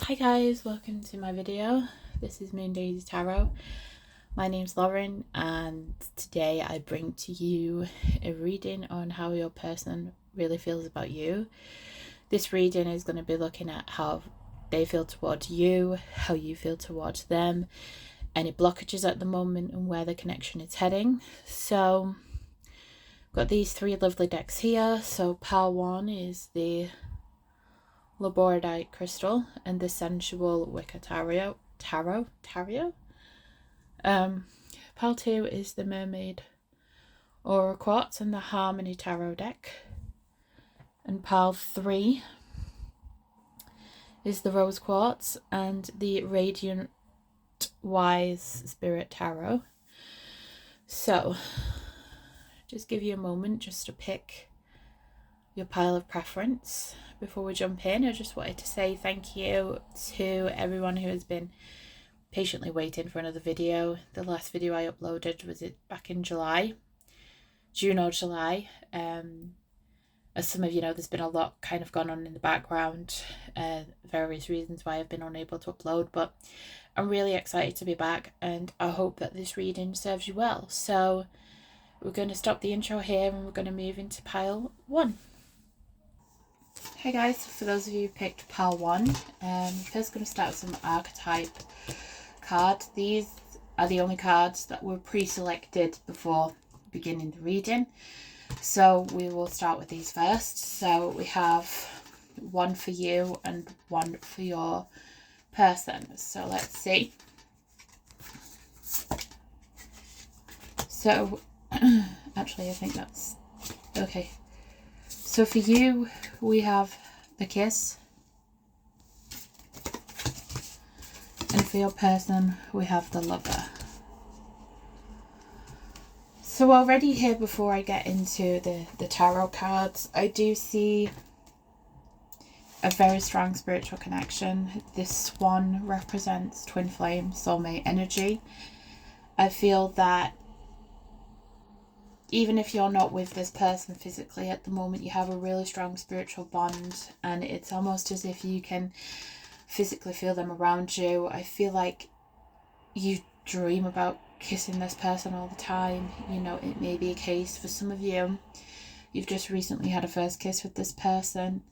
Hi guys, welcome to my video. This is Moon Daisy Tarot. My name's Lauren and today I bring to you a reading on how your person really feels about you. This reading is going to be looking at how they feel towards you, how you feel towards them, any blockages at the moment and where the connection is heading. So I've got these three lovely decks here. So pile one is the labradorite crystal and the sensual wicker tarot. Pile 2 is the mermaid aura quartz and the harmony tarot deck, and pile 3 is the rose quartz and the radiant wise spirit tarot. So just give you a moment just to pick your pile of preference. Before we jump in, I just wanted to say thank you to everyone who has been patiently waiting for another video. The last video I uploaded was back in June or July. As some of you know, there's been a lot kind of gone on in the background, various reasons why I've been unable to upload, but I'm really excited to be back and I hope that this reading serves you well. So we're going to stop the intro here and we're going to move into pile 1. Hey guys, for those of you who picked pile 1, I'm first going to start with some archetype cards. These are the only cards that were pre-selected before beginning the reading, so we will start with these first. So we have one for you and one for your person. So let's see. So actually I think that's okay. So for you, we have the kiss. And for your person, we have the lover. So already here, before I get into the tarot cards, I do see a very strong spiritual connection. This swan represents twin flame, soulmate energy. I feel that even if you're not with this person physically at the moment, you have a really strong spiritual bond, and it's almost as if you can physically feel them around you. I feel like you dream about kissing this person all the time. You know, it may be a case for some of you, you've just recently had a first kiss with this person.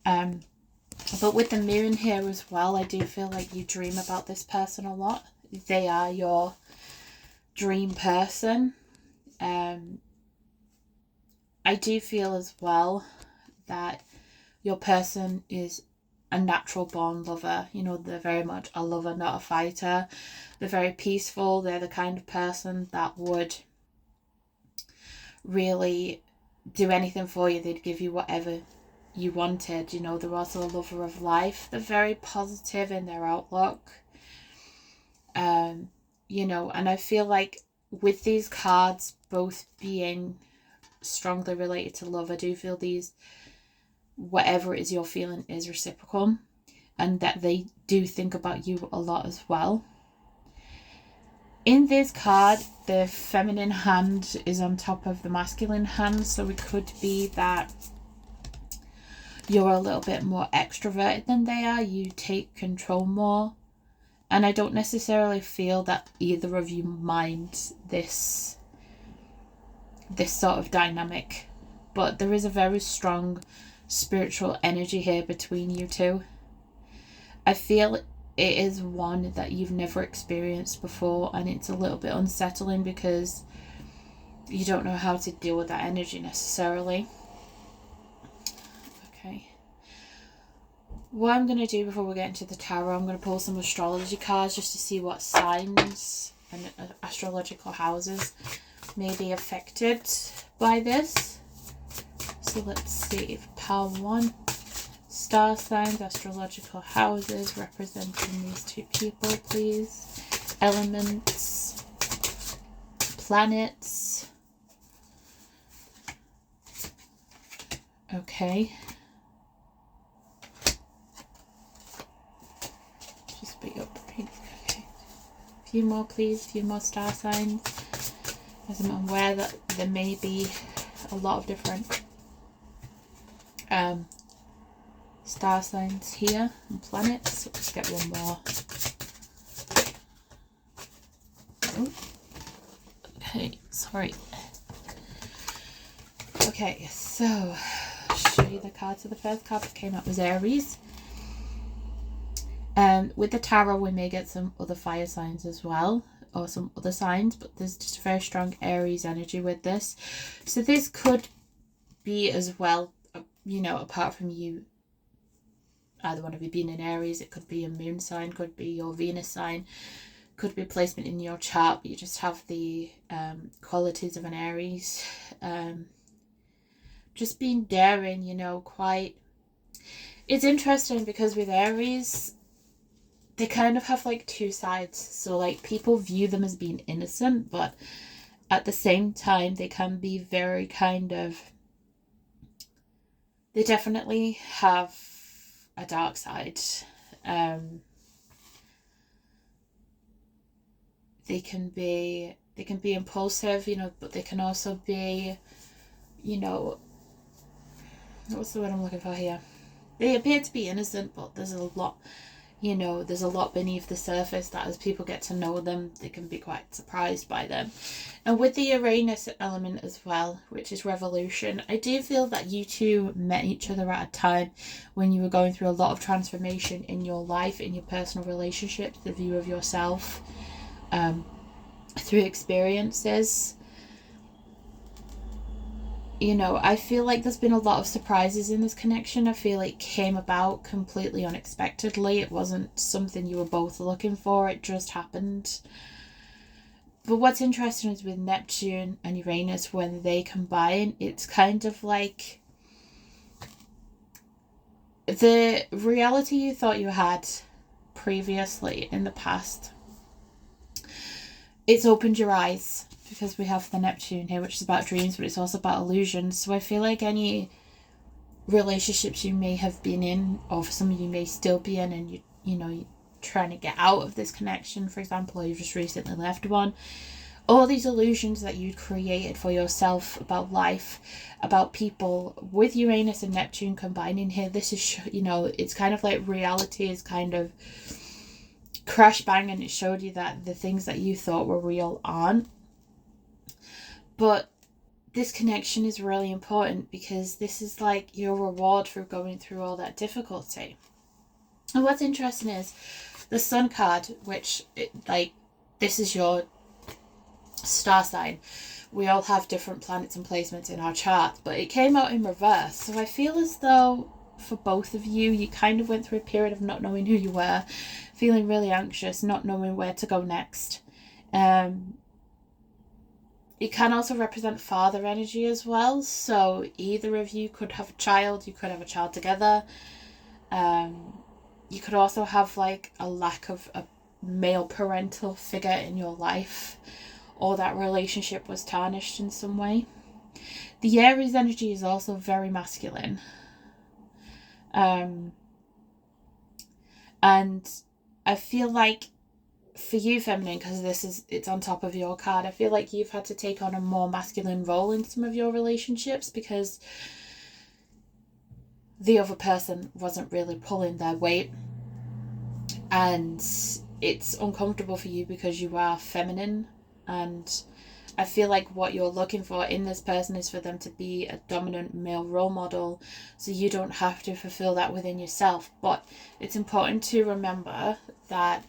But with the moon here as well, I do feel like you dream about this person a lot. They are your dream person. I do feel as well that your person is a natural born lover. You know, they're very much a lover, not a fighter. They're very peaceful. They're the kind of person that would really do anything for you. They'd give you whatever you wanted. You know, they're also a lover of life. They're very positive in their outlook. You know, and I feel like with these cards both being strongly related to love, I do feel these, whatever it is you're feeling, is reciprocal, and that they do think about you a lot as well. In this card, the feminine hand is on top of the masculine hand, so it could be that you're a little bit more extroverted than they are. You take control more. And I don't necessarily feel that either of you mind this sort of dynamic. But there is a very strong spiritual energy here between you two. I feel it is one that you've never experienced before. And it's a little bit unsettling because you don't know how to deal with that energy necessarily. Okay. What I'm going to do before we get into the tarot, I'm going to pull some astrology cards just to see what signs and astrological houses may be affected by this. So let's see. Pile 1, star signs, astrological houses representing these two people, please. Elements, planets. Okay. Okay. A few more, please. A few more star signs. As I'm aware that there may be a lot of different star signs here and planets. Let's get one more. Oh. Okay, sorry. Okay, so I'll show you the cards. So the first card that came up was Aries. With the tarot, we may get some other fire signs as well, or some other signs, but there's just a very strong Aries energy with this. So this could be as well, you know, apart from you, either one of you being in Aries, it could be a moon sign, could be your Venus sign, could be placement in your chart, but you just have the qualities of an Aries. Just being daring, you know, quite... It's interesting because with Aries, they kind of have like two sides. So like people view them as being innocent, but at the same time they can be very kind of... They definitely have a dark side. They can be impulsive, you know, but they can also be, you know, what's the word I'm looking for here? They appear to be innocent, but there's a lot, you know, there's a lot beneath the surface that as people get to know them, they can be quite surprised by them. And with the Uranus element as well, which is revolution, I do feel that you two met each other at a time when you were going through a lot of transformation in your life, in your personal relationships, the view of yourself, through experiences. You know, I feel like there's been a lot of surprises in this connection. I feel it came about completely unexpectedly. It wasn't something you were both looking for. It just happened. But what's interesting is with Neptune and Uranus, when they combine, it's kind of like the reality you thought you had previously in the past. It's opened your eyes, because we have the Neptune here, which is about dreams, but it's also about illusions. So I feel like any relationships you may have been in, or for some of you may still be in, and you know, you're trying to get out of this connection, for example, or you've just recently left one, all these illusions that you created for yourself about life, about people, with Uranus and Neptune combining here, this is, you know, it's kind of like reality is kind of crash bang, and it showed you that the things that you thought were real aren't. But this connection is really important because this is like your reward for going through all that difficulty. And what's interesting is the Sun card, which this is your star sign. We all have different planets and placements in our chart, but it came out in reverse. So I feel as though for both of you, you kind of went through a period of not knowing who you were, feeling really anxious, not knowing where to go next. It can also represent father energy as well. So either of you could have a child, you could have a child together. You could also have like a lack of a male parental figure in your life, or that relationship was tarnished in some way. The Aries energy is also very masculine. And I feel like for you, feminine, because it's on top of your card, I feel like you've had to take on a more masculine role in some of your relationships because the other person wasn't really pulling their weight, and it's uncomfortable for you because you are feminine. And I feel like what you're looking for in this person is for them to be a dominant male role model, so you don't have to fulfill that within yourself. But it's important to remember that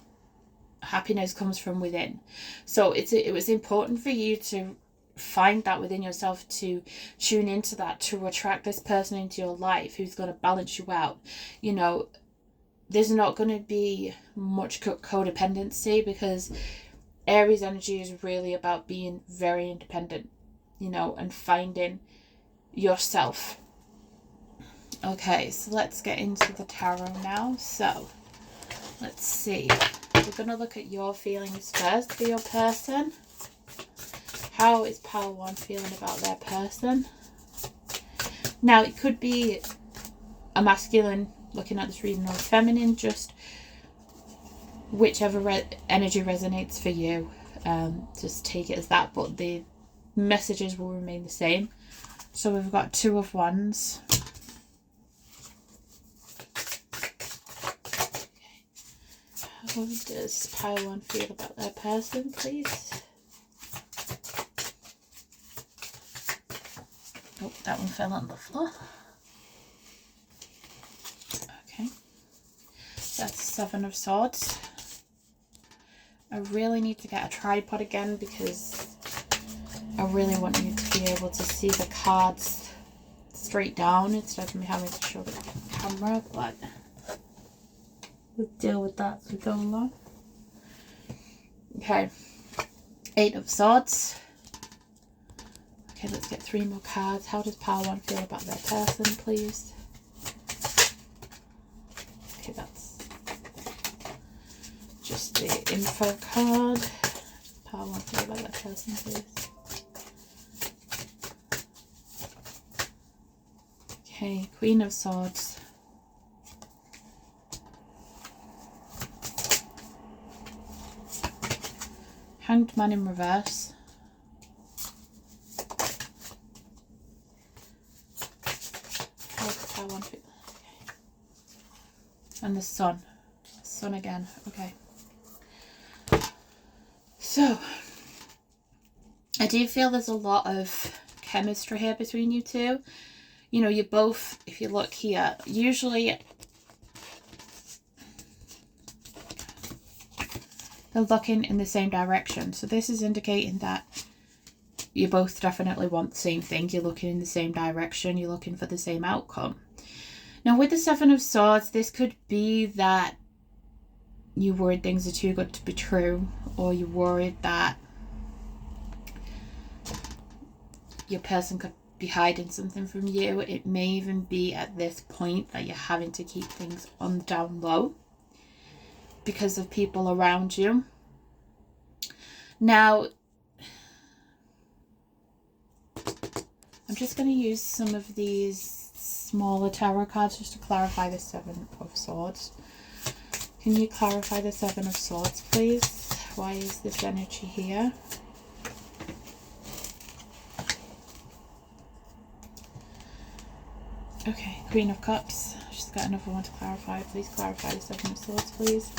happiness comes from within. So it was important for you to find that within yourself, to tune into that, to attract this person into your life who's going to balance you out. You know, there's not going to be much codependency because Aries energy is really about being very independent, you know, and finding yourself. Okay, so let's get into the tarot now. So let's see. We're going to look at your feelings first for your person. How is Pile 1 feeling about their person? Now, it could be a masculine looking at this reading, or a feminine, just whichever energy resonates for you. Just take it as that, but the messages will remain the same. So we've got 2 of Wands. How does pile one feel about their person, please? Oh, that one fell on the floor. Okay. That's Seven of Swords. I really need to get a tripod again because I really want you to be able to see the cards straight down instead of me having to show the camera, but we'll deal with that as we go along. Okay, Eight of Swords. Okay, let's get 3 more cards. How does Power One feel about their person, please? Okay, that's just the info card. Power One feel about their person, please. Okay, Queen of Swords. Hanged Man in reverse. Okay. And the Sun. Sun again. Okay. So, I do feel there's a lot of chemistry here between you two. You know, you both, if you look here, usually they're looking in the same direction. So this is indicating that you both definitely want the same thing. You're looking in the same direction. You're looking for the same outcome. Now with the Seven of Swords, this could be that you worried things are too good to be true, or you worried that your person could be hiding something from you. It may even be at this point that you're having to keep things on the down low because of people around you. Now, I'm just going to use some of these smaller tarot cards just to clarify the Seven of Swords. Can you clarify the Seven of Swords, please? Why is this energy here? Okay, Queen of Cups. Just got another one to clarify. Please clarify the Seven of Swords, please.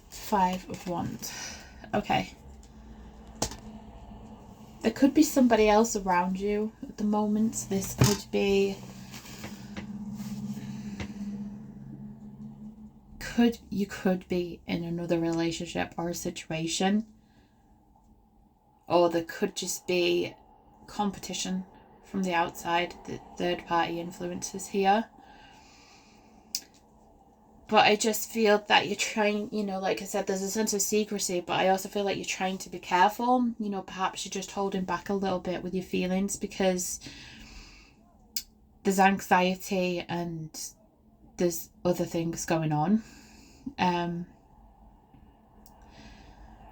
Five of Wands. Okay. There could be somebody else around you at the moment. This could be... You could be in another relationship or a situation. Or there could just be competition from the outside, the third party influences here. But I just feel that you're trying, you know, like I said, there's a sense of secrecy, but I also feel like you're trying to be careful. You know, perhaps you're just holding back a little bit with your feelings because there's anxiety and there's other things going on.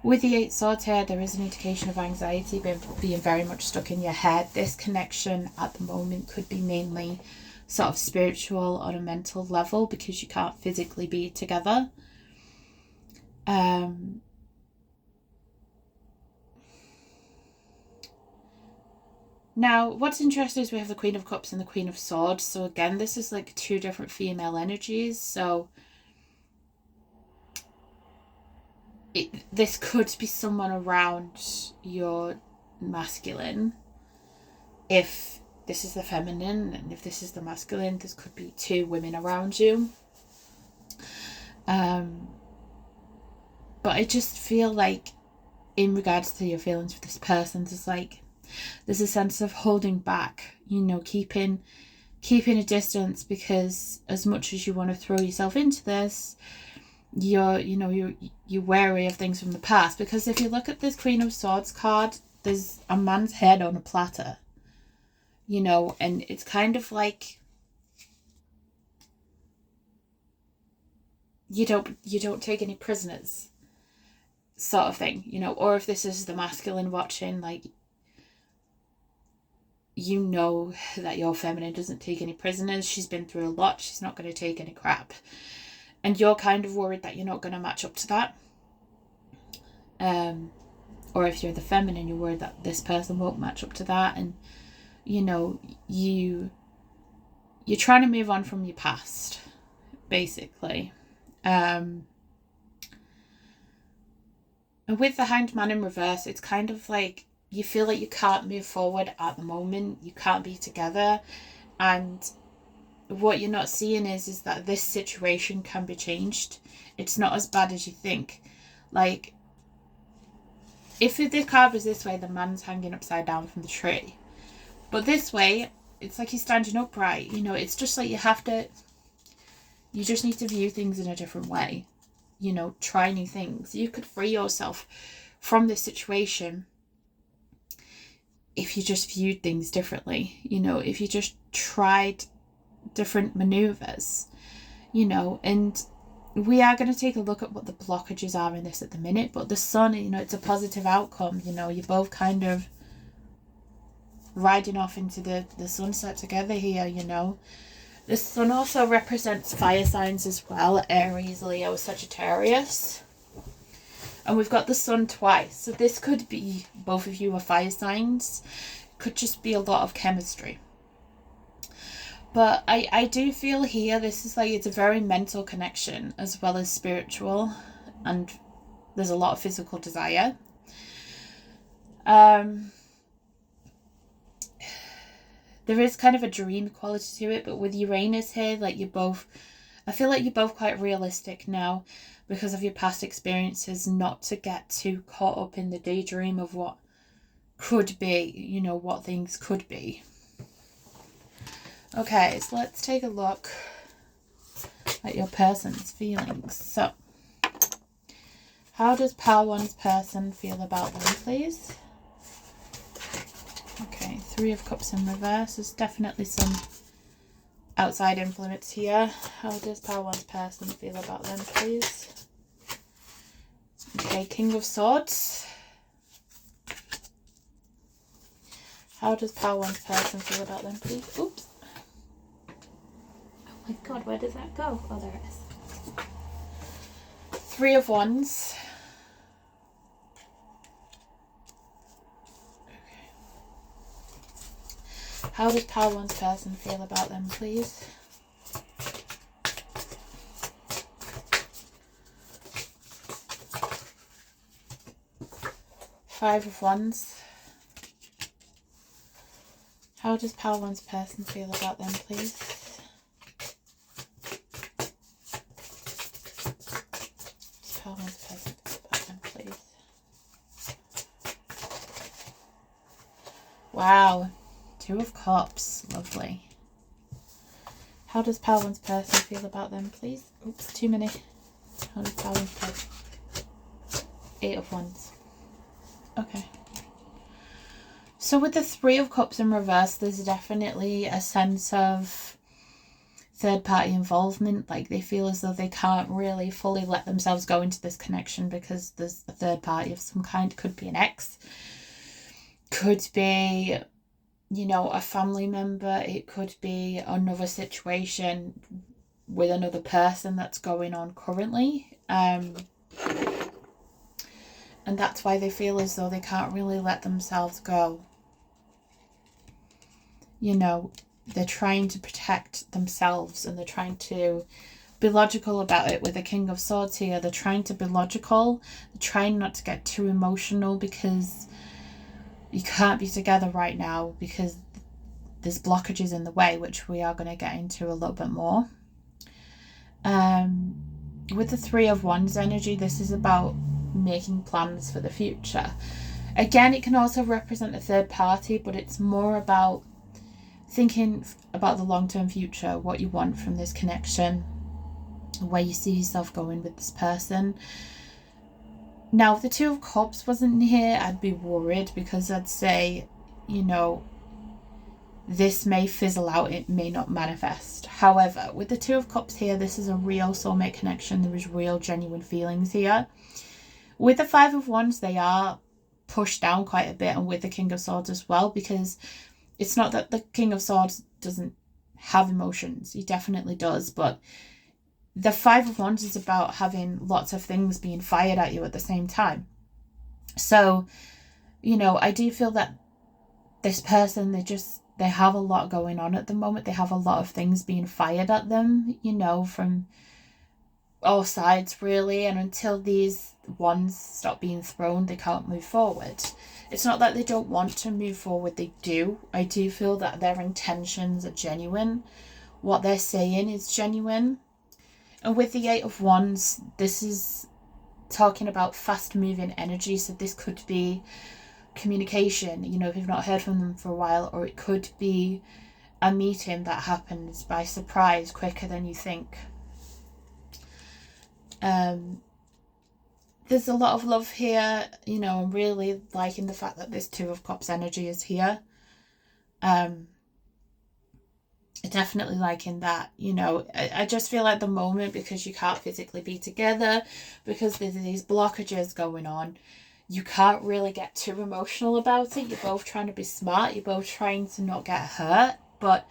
With the Eight Swords here, there is an indication of anxiety being very much stuck in your head. This connection at the moment could be mainly sort of spiritual on a mental level because you can't physically be together. Now, what's interesting is we have the Queen of Cups and the Queen of Swords. So again, this is like 2 different female energies. So this could be someone around your masculine. If this is the feminine and if this is the masculine, this could be 2 women around you. But I just feel like in regards to your feelings for this person, there's a sense of holding back, you know, keeping a distance, because as much as you want to throw yourself into this, you're wary of things from the past. Because if you look at this Queen of Swords card, there's a man's head on a platter, you know, and it's kind of like you don't take any prisoners sort of thing, you know. Or if this is the masculine watching, like, you know that your feminine doesn't take any prisoners. She's been through a lot. She's not going to take any crap. And you're kind of worried that you're not going to match up to that. Or if you're the feminine, you're worried that this person won't match up to that. And, you know, you you're trying to move on from your past, basically. And with the Hanged Man in reverse, it's kind of like you feel like you can't move forward at the moment. You can't be together. And what you're not seeing is that this situation can be changed. It's not as bad as you think. Like, if the card was this way, the man's hanging upside down from the tree. But this way, it's like he's standing upright. You know, it's just like you just need to view things in a different way. You know, try new things. You could free yourself from this situation if you just viewed things differently. You know, if you just tried different maneuvers, you know. And we are going to take a look at what the blockages are in this at the minute. But the sun, you know, it's a positive outcome. You know, you're both kind of riding off into the sunset together here, you know. The sun also represents fire signs as well: Aries, Leo, Sagittarius. And we've got the sun twice. So this could be both of you are fire signs. Could just be a lot of chemistry. But I do feel here, this is like, it's a very mental connection as well as spiritual. And there's a lot of physical desire. There is kind of a dream quality to it, but with Uranus here, like I feel like you're both quite realistic now because of your past experiences, not to get too caught up in the daydream of what could be, you know, what things could be. Okay, so let's take a look at your person's feelings. So, how does Pile 1's person feel about them, please? Okay, 3 of Cups in reverse. There's definitely some outside influence here. How does Pile 1's person feel about them, please? Okay, King of Swords. How does Pile 1's person feel about them, please? Oops. Oh my god, where does that go? Oh, there it is. 3 of Wands. How does Pile 1's person feel about them, please? Five of Wands. How does Pile 1's person feel about them, please? Pile 1's person feel about them, please? Wow. 2 of Cups. Lovely. How does Pile 1's person feel about them, please? Oops, too many. How does Pile 1's person? 8 of Wands. Okay. So with the 3 of Cups in reverse, there's definitely a sense of third-party involvement. Like, they feel as though they can't really fully let themselves go into this connection because there's a third party of some kind. Could be an ex. Could be, you know, a family member. It could be another situation with another person that's going on currently. And that's why they feel as though they can't really let themselves go. You know, they're trying to protect themselves and they're trying to be logical about it. With the King of Swords here, they're trying to be logical. They're trying not to get too emotional because you can't be together right now because there's blockages in the way, which we are going to get into a little bit more. With the 3 of Wands energy, this is about making plans for the future. Again, it can also represent a third party, but it's more about thinking about the long-term future, what you want from this connection, where you see yourself going with this person. Now, if the 2 of Cups wasn't here, I'd be worried because I'd say, you know, this may fizzle out, it may not manifest. However, with the 2 of Cups here, this is a real soulmate connection. There is real, genuine feelings here. With the 5 of Wands, they are pushed down quite a bit, and with the King of Swords as well, because it's not that the King of Swords doesn't have emotions. He definitely does, but the 5 of Wands is about having lots of things being fired at you at the same time. So, you know, I do feel that this person, they have a lot going on at the moment. They have a lot of things being fired at them, you know, from all sides really, and until these ones stop being thrown, they can't move forward. It's not that they don't want to move forward, they do. I do feel that their intentions are genuine. What they're saying is genuine. And with the 8 of Wands, this is talking about fast moving energy. So this could be communication, you know, if you've not heard from them for a while, or it could be a meeting that happens by surprise quicker than you think. There's a lot of love here, you know. I'm really liking the fact that this 2 of Cups energy is here. Definitely liking that, you know. I just feel at the moment, because you can't physically be together, because there's these blockages going on, you can't really get too emotional about it. You're both trying to be smart, you're both trying to not get hurt, but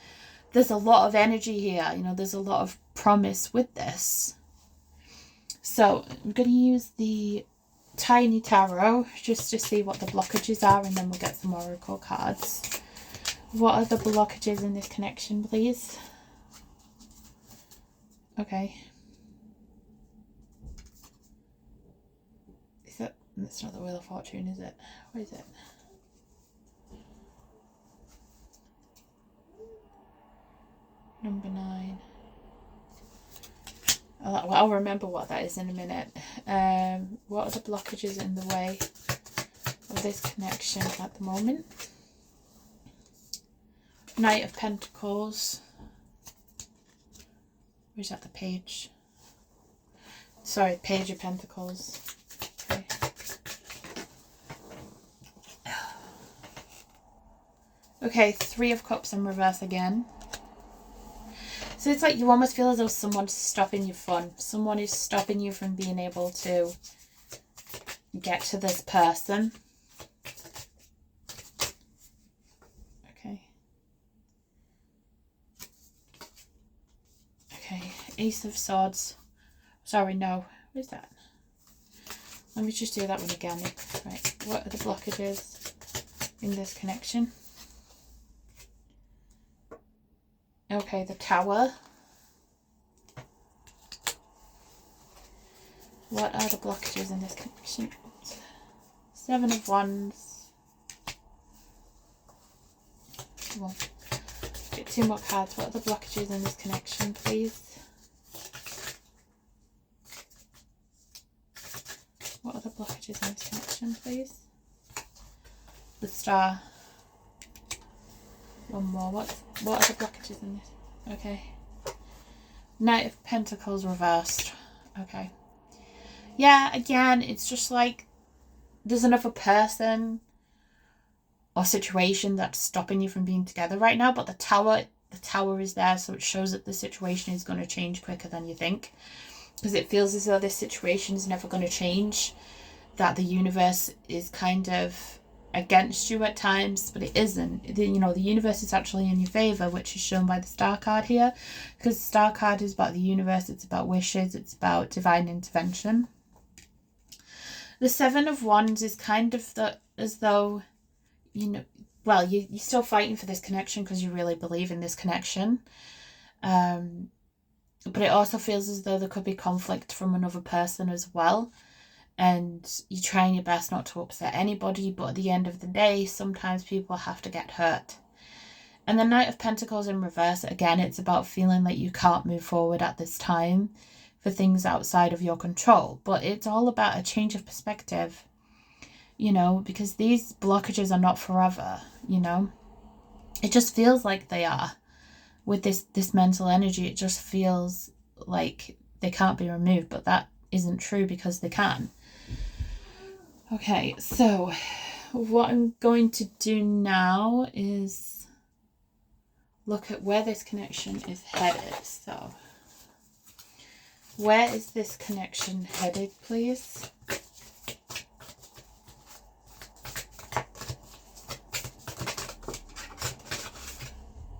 there's a lot of energy here, you know. There's a lot of promise with this. So I'm going to use the Tiny Tarot just to see what the blockages are, and then we'll get some oracle cards. What are the blockages in this connection, please? Okay. Is that... That's not the Wheel of Fortune, is it? What is it? Number 9. I'll remember what that is in a minute. What are the blockages in the way of this connection at the moment? Knight of Pentacles. Where's that? The Page. Sorry, Page of Pentacles. Okay. Okay, 3 of Cups in reverse again. So it's like you almost feel as though someone's stopping your fun. Someone is stopping you from being able to get to this person. Okay. Okay, Ace of Swords. Sorry, no. What is that? Let me just do that one again. Right, what are the blockages in this connection? Okay, the Tower. What are the blockages in this connection? 7 of Wands. Come on. Get 2 more cards. What are the blockages in this connection, please? What are the blockages in this connection, please? The Star. One more. What are the blockages in this? Okay. Knight of Pentacles reversed. Okay. Yeah, again, it's just like there's another person or situation that's stopping you from being together right now, but the tower is there, so it shows that the situation is going to change quicker than you think, because it feels as though this situation is never going to change, that the universe is kind of against you at times, but it isn't. You know, the universe is actually in your favor, which is shown by the Star card here, because the Star card is about the universe, it's about wishes, it's about divine intervention. The 7 of Wands is kind of as though, you know, well, you're still fighting for this connection because you really believe in this connection, but it also feels as though there could be conflict from another person as well. And you're trying your best not to upset anybody, but at the end of the day, sometimes people have to get hurt. And the Knight of Pentacles in reverse, again, it's about feeling like you can't move forward at this time for things outside of your control. But it's all about a change of perspective, you know, because these blockages are not forever, you know. It just feels like they are. With this mental energy, it just feels like they can't be removed, but that isn't true because they can. Okay, so what I'm going to do now is look at where this connection is headed. So, where is this connection headed, please?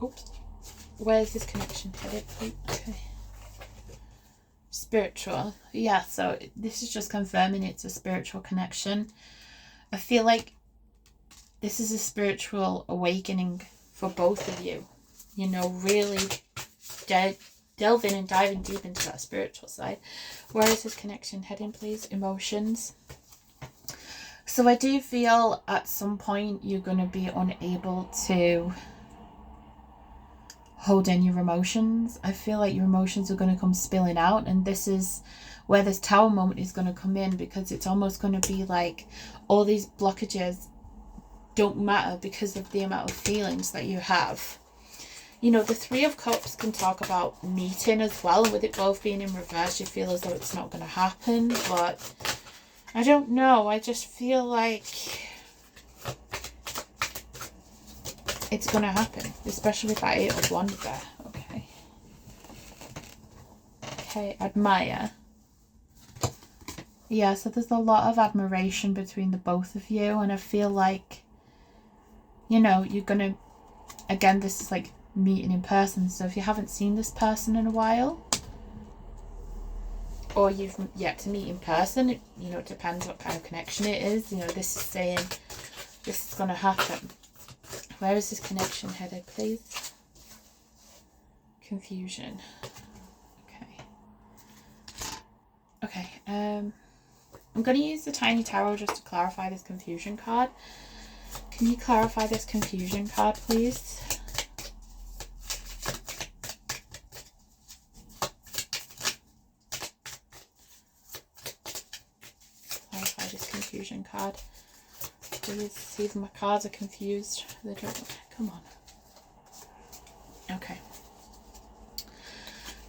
Oops. Where is this connection headed, please? Okay. Spiritual. Yeah, so this is just confirming it's a spiritual connection. I feel like this is a spiritual awakening for both of you. You know, really delve in and diving deep into that spiritual side. Where is this connection heading, please? Emotions. So I do feel at some point you're going to be unable to hold in your emotions. I feel like your emotions are going to come spilling out, and this is where this Tower moment is going to come in, because it's almost going to be like all these blockages don't matter because of the amount of feelings that you have. You know, the Three of Cups can talk about meeting as well. With it both being in reverse, you feel as though it's not going to happen. But I don't know. I just feel like it's going to happen. Especially with that Eight of Wands there. Okay. Okay, admire. Yeah, so there's a lot of admiration between the both of you. And I feel like, you know, you're going to, again, this is like meeting in person. So if you haven't seen this person in a while, or you've yet to meet in person, it, you know, it depends what kind of connection it is. You know, this is saying this is going to happen. Where is this connection headed, please? Confusion. Okay. I'm going to use the Tiny Tarot just to clarify this confusion card. Can you clarify this confusion card, please? Clarify this confusion card. Please see if my cards are confused. They don't. Come on. Okay.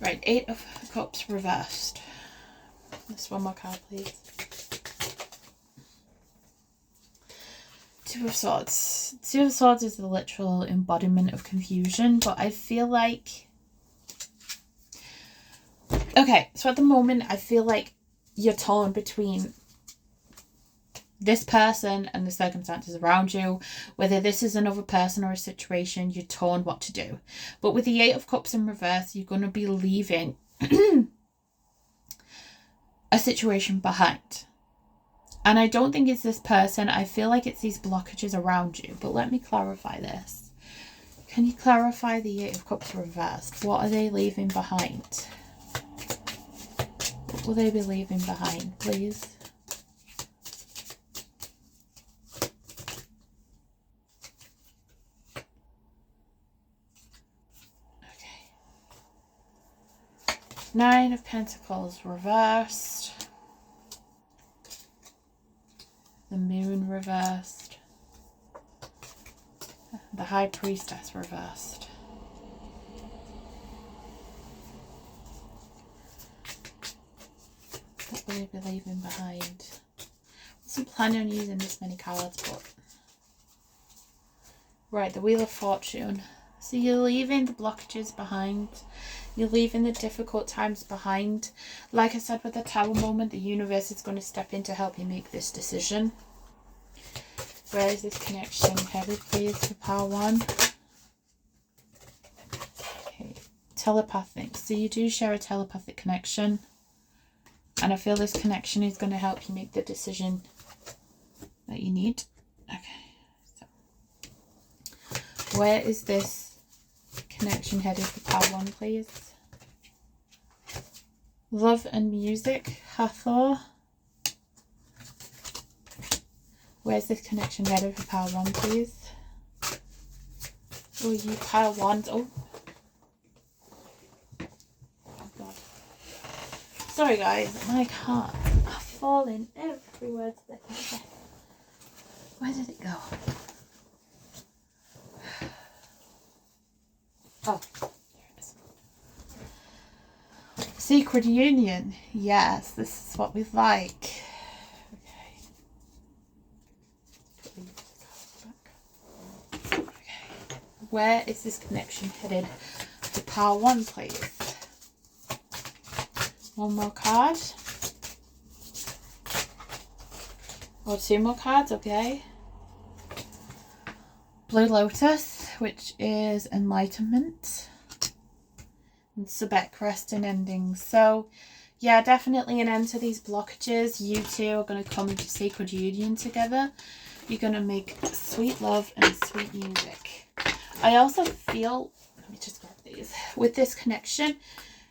Right, Eight of Cups reversed. Just one more card, please. Two of Swords. Two of Swords is the literal embodiment of confusion, but I feel like... Okay, so at the moment, I feel like you're torn between this person and the circumstances around you. Whether this is another person or a situation, you're torn what to do. But with the Eight of Cups in reverse, you're going to be leaving a situation behind. And I don't think it's this person. I feel like it's these blockages around you. But let me clarify this. Can you clarify the Eight of Cups reversed? What are they leaving behind? What will they be leaving behind, please? Okay. Nine of Pentacles reversed. The Moon reversed. The High Priestess reversed. What will they be leaving behind? I wasn't planning on using this many cards, but... Right, the Wheel of Fortune. So you're leaving the blockages behind. You're leaving the difficult times behind. Like I said with the Tower moment, the universe is going to step in to help you make this decision. Where is this connection headed, please, for Power 1? Okay, telepathic. So you do share a telepathic connection. And I feel this connection is going to help you make the decision that you need. Okay. So, where is this connection headed for Power 1, please? Love and music, Hathor. Where's this connection headed for Power 1, please? Oh, you Power 1. Oh. Oh, God. Sorry, guys. My cards are falling everywhere today. Okay. Where did it go? Oh, here it is. Secret union. Yes, this is what we like. Where is this connection headed for Power 1, please? One more card. Or two more cards, okay. Blue Lotus, which is enlightenment. And Sobek, rest and endings. So, yeah, definitely an end to these blockages. You two are going to come into sacred union together. You're going to make sweet love and sweet music. I also feel, let me just grab these, with this connection,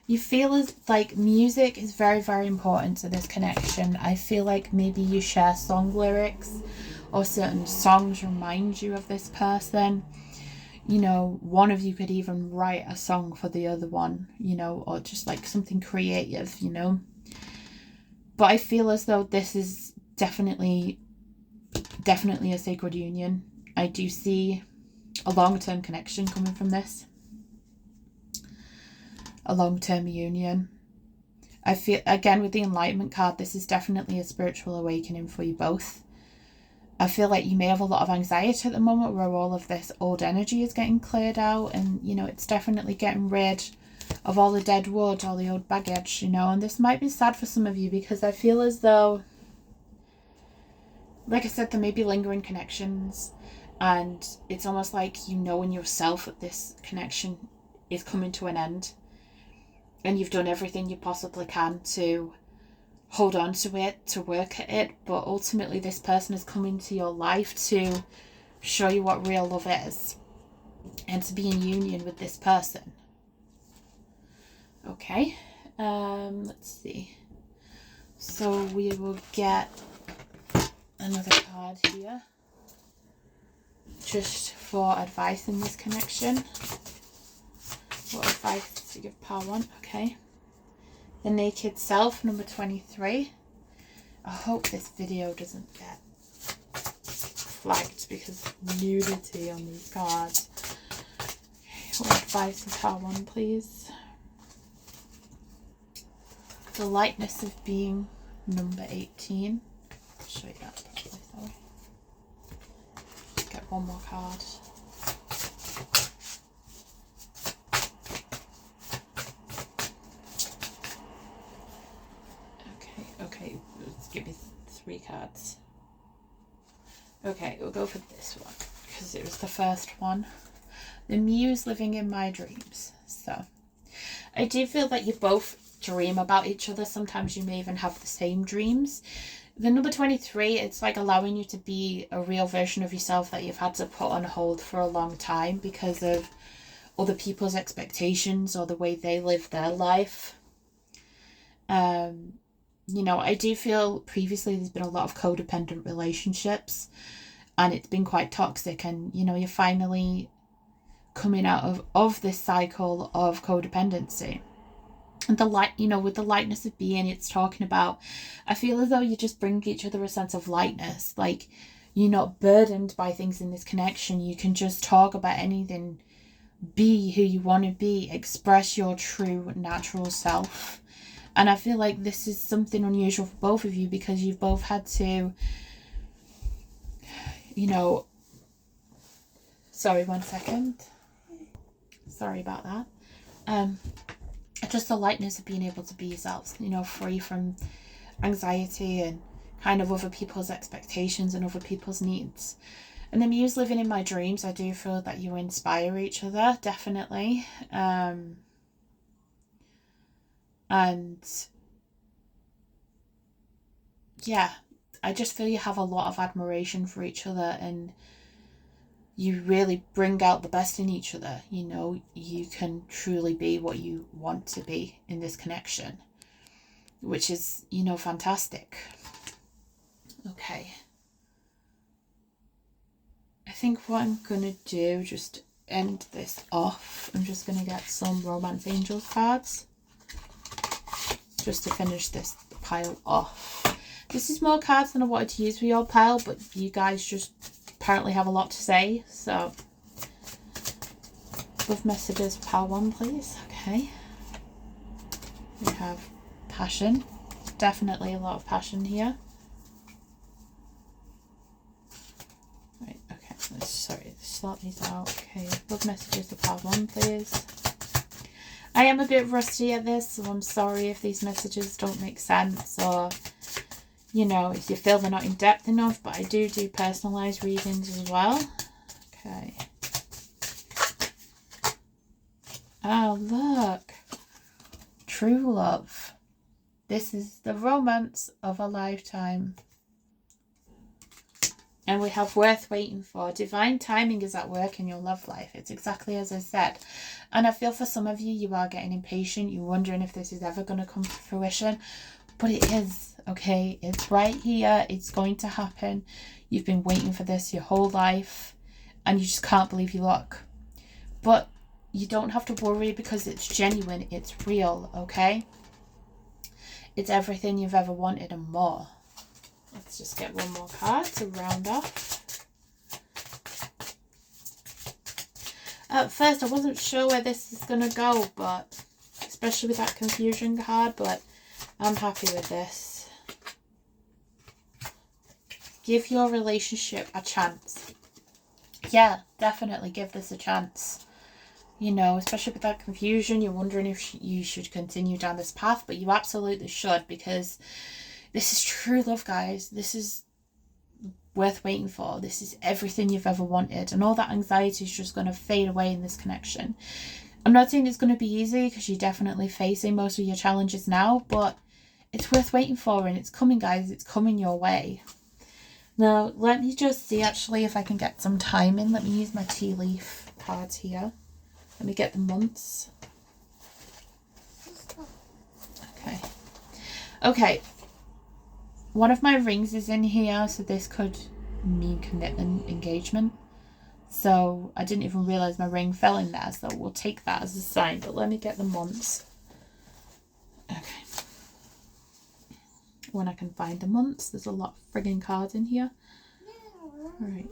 you feel as like music is very, very important to this connection. I feel like maybe you share song lyrics, or certain songs remind you of this person. You know, one of you could even write a song for the other one, you know, or just like something creative, you know. But I feel as though this is definitely a sacred union. I do see a long-term connection coming from this. A long-term union. I feel, again, with the Enlightenment card, this is definitely a spiritual awakening for you both. I feel like you may have a lot of anxiety at the moment where all of this old energy is getting cleared out, and, you know, it's definitely getting rid of all the dead wood, all the old baggage, you know, and this might be sad for some of you because I feel as though, like I said, there may be lingering connections, and it's almost like you know in yourself that this connection is coming to an end, and you've done everything you possibly can to hold on to it, to work at it, but ultimately this person is coming to your life to show you what real love is and to be in union with this person. Okay, let's see. So we will get another card here just for advice in this connection. What advice to give Pile 1? Okay. The Naked Self, number 23. I hope this video doesn't get flagged because of nudity on these cards. Okay, what advice for Pile 1, please? The Lightness of Being, number 18. I'll show you that properly, sorry. Get one more card. Okay, let's give me 3 cards. Okay, we'll go for this one because it was the first one. The Muse Living in My Dreams. So, I do feel that you both dream about each other. Sometimes you may even have the same dreams. The number 23, it's like allowing you to be a real version of yourself that you've had to put on hold for a long time because of other people's expectations or the way they live their life. You know, I do feel previously there's been a lot of codependent relationships and it's been quite toxic, and, you know, you're finally coming out of this cycle of codependency. And the light, you know, with the lightness of being, it's talking about, I feel as though you just bring each other a sense of lightness. Like, you're not burdened by things in this connection. You can just talk about anything, be who you want to be, express your true natural self. And I feel like this is something unusual for both of you because you've both had to, you know, sorry, 1 second. Sorry about that. Just the lightness of being able to be yourselves, you know, free from anxiety and kind of other people's expectations and other people's needs. And the Muse Living in My Dreams, I do feel that you inspire each other, definitely. And yeah, I just feel you have a lot of admiration for each other and you really bring out the best in each other. You know, you can truly be what you want to be in this connection, which is, you know, fantastic. Okay. I think what I'm going to do, just end this off, I'm just going to get some Romance Angels cards just to finish this pile off. This is more cards than I wanted to use for your pile, but you guys just apparently have a lot to say, so love messages for pile 1, please. Okay, we have passion, definitely a lot of passion here. Right, okay, let's sort these out. Okay, love messages for pile 1, please. I am a bit rusty at this, so I'm sorry if these messages don't make sense, or, you know, if you feel they're not in depth enough, but I do personalized readings as well. Okay. Oh, look. True love. This is the romance of a lifetime. And we have worth waiting for. Divine timing is at work in your love life. It's exactly as I said. And I feel for some of you, you are getting impatient. You're wondering if this is ever going to come to fruition. But it is, okay? It's right here. It's going to happen. You've been waiting for this your whole life. And you just can't believe your luck. But you don't have to worry because it's genuine. It's real, okay? It's everything you've ever wanted and more. Let's just get one more card to round off. At first, I wasn't sure where this is going to go, but especially with that confusion card, but I'm happy with this. Give your relationship a chance. Yeah, definitely give this a chance. You know, especially with that confusion, you're wondering if you should continue down this path, but you absolutely should, because this is true love, guys. This is worth waiting for. This is everything you've ever wanted. And all that anxiety is just going to fade away in this connection. I'm not saying it's going to be easy because you're definitely facing most of your challenges now. But it's worth waiting for. And it's coming, guys. It's coming your way. Now, let me just see actually if I can get some time in. Let me use my tea leaf cards here. Let me get the months. Okay. Okay. One of my rings is in here, so this could mean commitment, engagement. So I didn't even realise my ring fell in there, so we'll take that as a sign. But let me get the months. Okay. When I can find the months, there's a lot of frigging cards in here. Alright.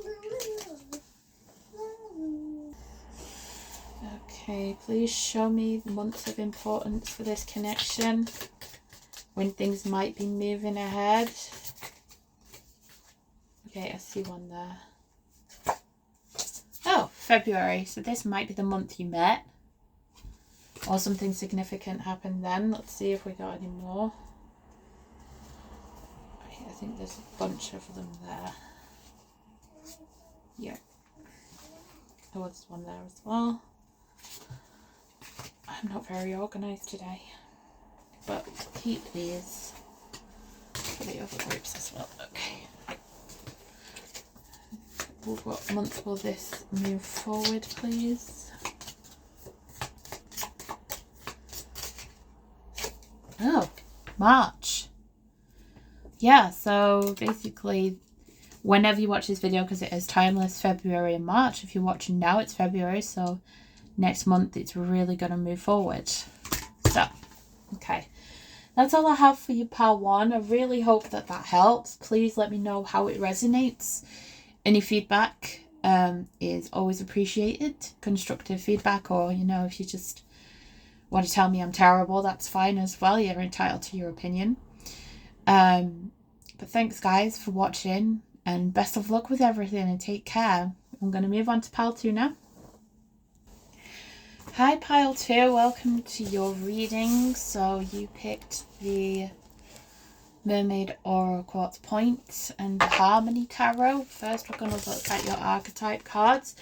Okay, please show me the months of importance for this connection. When things might be moving ahead. Okay, I see one there. Oh, February. So this might be the month you met. Or something significant happened then. Let's see if we got any more. I think there's a bunch of them there. Yeah. Oh, there's one there as well. I'm not very organised today. But keep these for the other groups as well. Okay. What month will this move forward, please? Oh, March. Yeah, so basically, whenever you watch this video, because it is timeless, February and March. If you're watching now, it's February, so next month it's really going to move forward. So, okay. That's all I have for you, pile one. I really hope that helps. Please let me know how it resonates. Any feedback is always appreciated. Constructive feedback, or, you know, if you just want to tell me I'm terrible, that's fine as well. You're entitled to your opinion. But thanks, guys, for watching. And best of luck with everything and take care. I'm going to move on to pile two now. Hi pile 2, welcome to your reading. So you picked the Mermaid Aura Quartz Point and Harmony Tarot. First we're going to look at your archetype cards.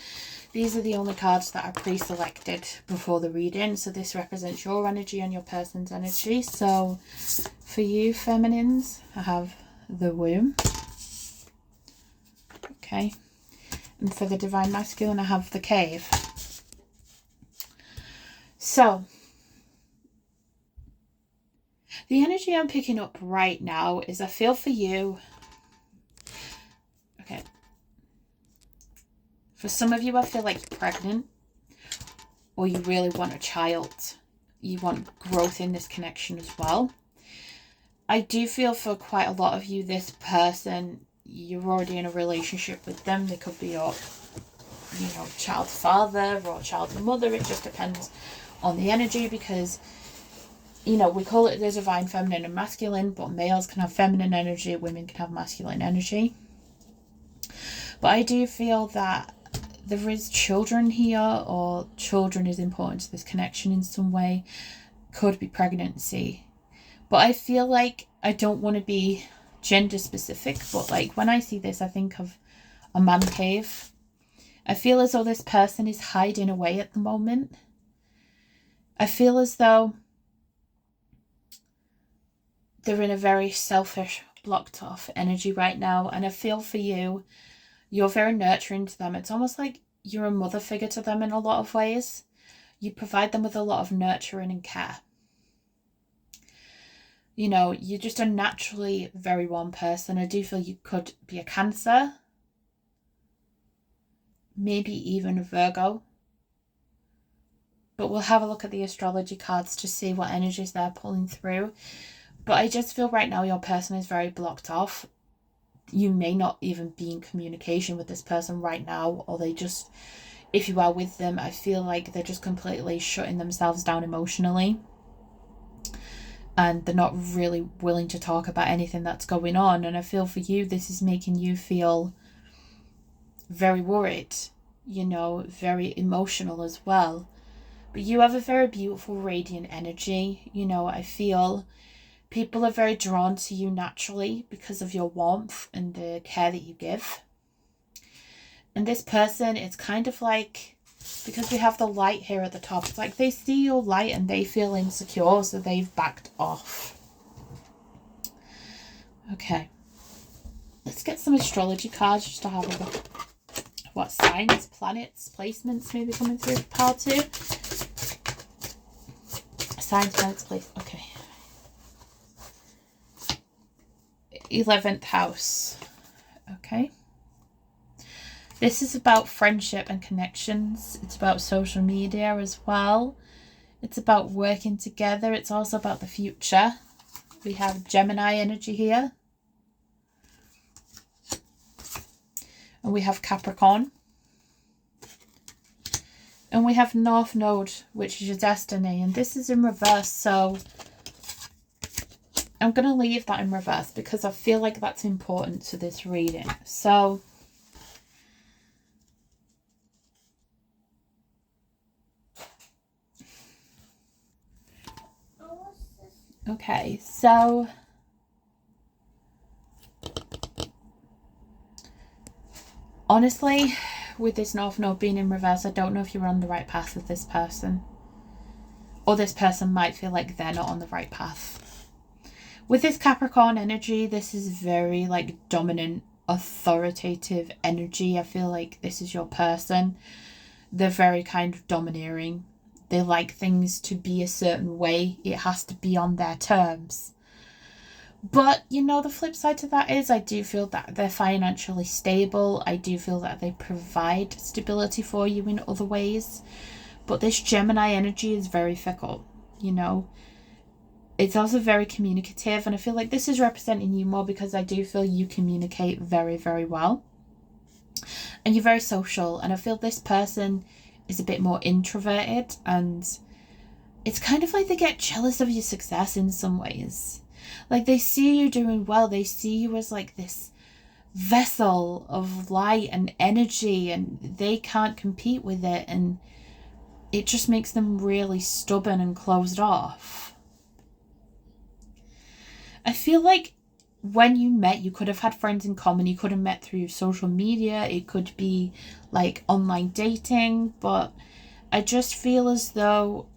These are the only cards that are pre-selected before the reading. So this represents your energy and your person's energy. So for you feminines, I have the Womb. Okay. And for the Divine Masculine, I have the Cave. So, the energy I'm picking up right now is I feel for you. Okay. For some of you, I feel like you're pregnant or you really want a child. You want growth in this connection as well. I do feel for quite a lot of you, this person, you're already in a relationship with them. They could be your, you know, child father or child mother. It just depends on the energy, because, you know, we call it the divine feminine and masculine, but males can have feminine energy, women can have masculine energy. But I do feel that there is children here, or children is important to this connection in some way. Could be pregnancy. But I feel like I don't want to be gender specific, but like when I see this, I think of a man cave. I feel as though this person is hiding away at the moment. I feel as though they're in a very selfish, blocked off energy right now. And I feel for you, You're very nurturing to them. It's almost like you're a mother figure to them in a lot of ways. You provide them with a lot of nurturing and care. You know, you're just a naturally very warm person. I do feel you could be a Cancer, maybe even a Virgo. But we'll have a look at the astrology cards to see what energies they're pulling through. But I just feel right now your person is very blocked off. You may not even be in communication with this person right now, or they just, if you are with them, I feel like they're just completely shutting themselves down emotionally. And they're not really willing to talk about anything that's going on. And I feel for you, this is making you feel very worried, you know, very emotional as well. But you have a very beautiful, radiant energy. You know, I feel people are very drawn to you naturally because of your warmth and the care that you give. And this person, it's kind of like, because we have the light here at the top, it's like they see your light and they feel insecure, so they've backed off. Okay. Let's get some astrology cards just to have a look. What signs, planets, placements maybe coming through for pile 2. Signs, planets, placements. Okay. 11th house. Okay. This is about friendship and connections. It's about social media as well. It's about working together. It's also about the future. We have Gemini energy here. And we have Capricorn. And we have North Node, which is your destiny. And this is in reverse, so I'm going to leave that in reverse because I feel like that's important to this reading. So okay, so honestly, with this North Node being in reverse, I don't know if you're on the right path with this person. Or this person might feel like they're not on the right path. With this Capricorn energy, this is very like dominant, authoritative energy. I feel like this is your person. They're very kind of domineering. They like things to be a certain way. It has to be on their terms. But, you know, the flip side to that is I do feel that they're financially stable. I do feel that they provide stability for you in other ways. But this Gemini energy is very fickle, you know. It's also very communicative. And I feel like this is representing you more because I do feel you communicate very, very well. And you're very social. And I feel this person is a bit more introverted. And it's kind of like they get jealous of your success in some ways. Like they see you doing well. They see you as like this vessel of light and energy, and they can't compete with it. And it just makes them really stubborn and closed off. I feel like when you met, you could have had friends in common. You could have met through social media. It could be like online dating. But I just feel as though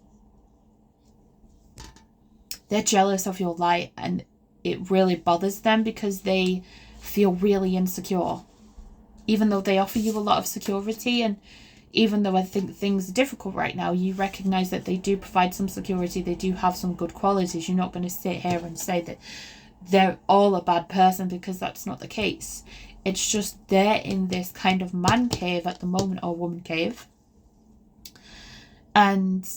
they're jealous of your light, and it really bothers them because they feel really insecure. Even though they offer you a lot of security, and even though I think things are difficult right now, you recognize that they do provide some security. They do have some good qualities. You're not going to sit here and say that they're all a bad person, because that's not the case. It's just they're in this kind of man cave at the moment, or woman cave. And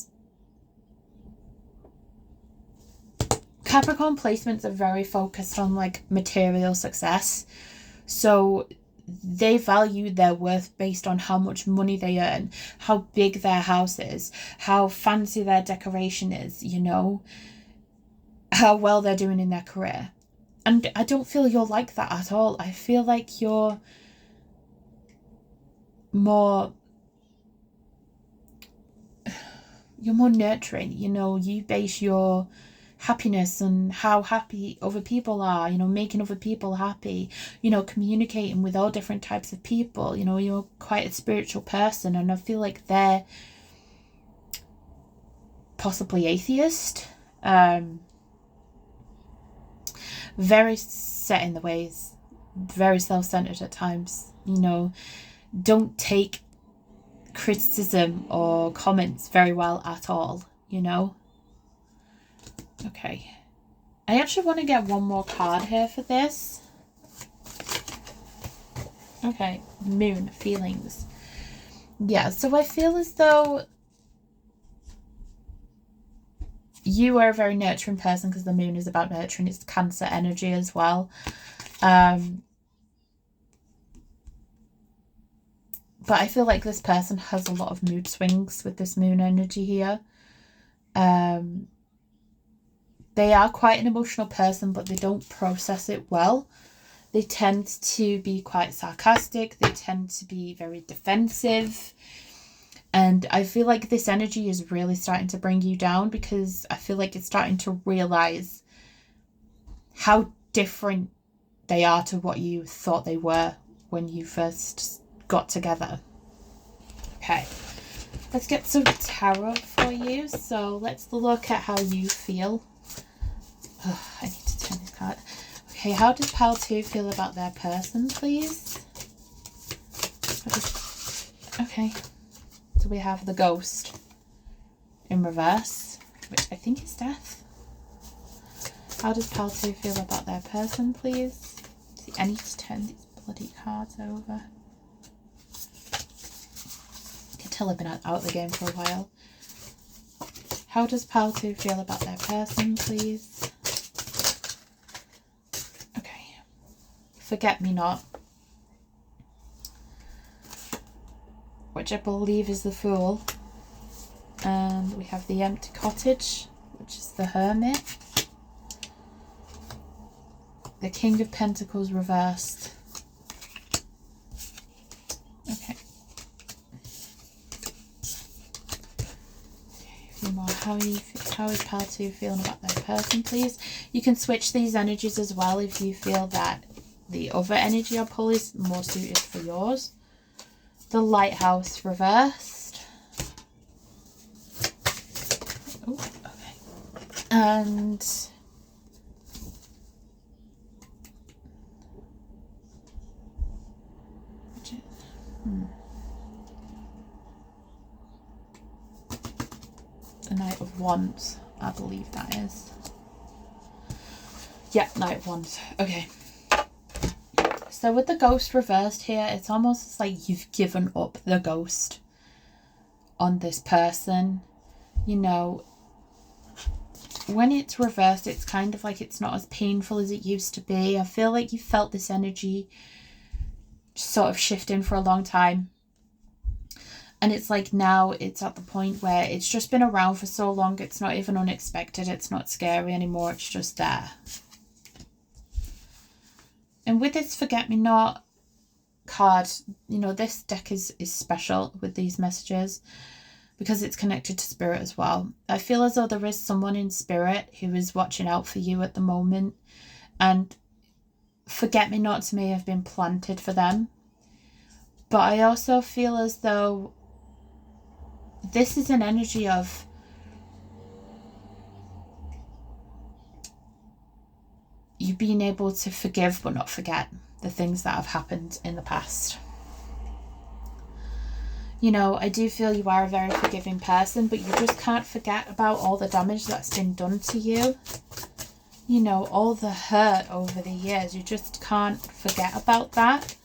Capricorn placements are very focused on like material success. So they value their worth based on how much money they earn, how big their house is, how fancy their decoration is, you know, how well they're doing in their career. And I don't feel you're like that at all. I feel like you're more nurturing, you know. You base your happiness and how happy other people are, you know, making other people happy, you know, communicating with all different types of people. You know, you're quite a spiritual person, and I feel like they're possibly atheist, very set in the ways, very self-centered at times, you know, don't take criticism or comments very well at all, you know. Okay, I actually want to get one more card here for this. Okay, Moon, feelings. Yeah, so I feel as though you are a very nurturing person, because the moon is about nurturing. It's Cancer energy as well. But I feel like this person has a lot of mood swings with this moon energy here. They are quite an emotional person, but they don't process it well. They tend to be quite sarcastic. They tend to be very defensive. And I feel like this energy is really starting to bring you down, because I feel like it's starting to realize how different they are to what you thought they were when you first got together. Okay, let's get some tarot for you. So let's look at how you feel. Oh, I need to turn this card. Okay, how does pile 2 feel about their person, please? Okay, so we have the Ghost in reverse, which I think is death. How does pile 2 feel about their person, please? See, I need to turn these bloody cards over. I can tell I've been out of the game for a while. How does pile 2 feel about their person, please? Okay. Forget Me Not, which I believe is the Fool. And we have the Empty Cottage, which is the Hermit. The King of Pentacles reversed. Okay. A few more. How is pile 2 feeling about their person, please? You can switch these energies as well if you feel that the other energy I pull is more suited for yours. The Lighthouse reversed. Oh, okay. And the Knight of Wands, I believe that is. Yeah, Knight of Wands. Okay. So with the Ghost reversed here, it's almost like you've given up the ghost on this person. You know, when it's reversed, it's kind of like it's not as painful as it used to be. I feel like you felt this energy sort of shifting for a long time. And it's like now it's at the point where it's just been around for so long, it's not even unexpected, it's not scary anymore, it's just there. And with this Forget Me Not card, you know, this deck is special with these messages because it's connected to spirit as well. I feel as though there is someone in spirit who is watching out for you at the moment, and Forget Me Nots may have been planted for them. But I also feel as though this is an energy of you being able to forgive but not forget the things that have happened in the past. You know, I do feel you are a very forgiving person, but you just can't forget about all the damage that's been done to you. You know, all the hurt over the years, you just can't forget about that.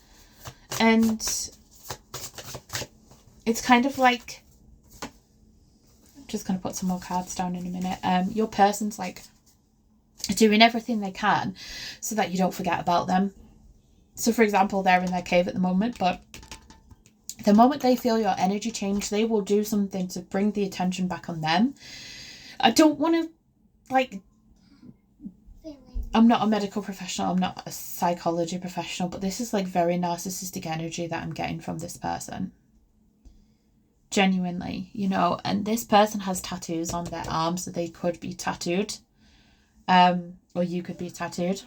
And it's kind of like, I'm just going to put some more cards down in a minute. Your person's like doing everything they can so that you don't forget about them. So for example, they're in their cave at the moment, but the moment they feel your energy change, they will do something to bring the attention back on them. I don't want to, like, I'm not a medical professional, I'm not a psychology professional, but this is like very narcissistic energy that I'm getting from this person. Genuinely, you know, and this person has tattoos on their arms, so they could be tattooed. Or you could be tattooed.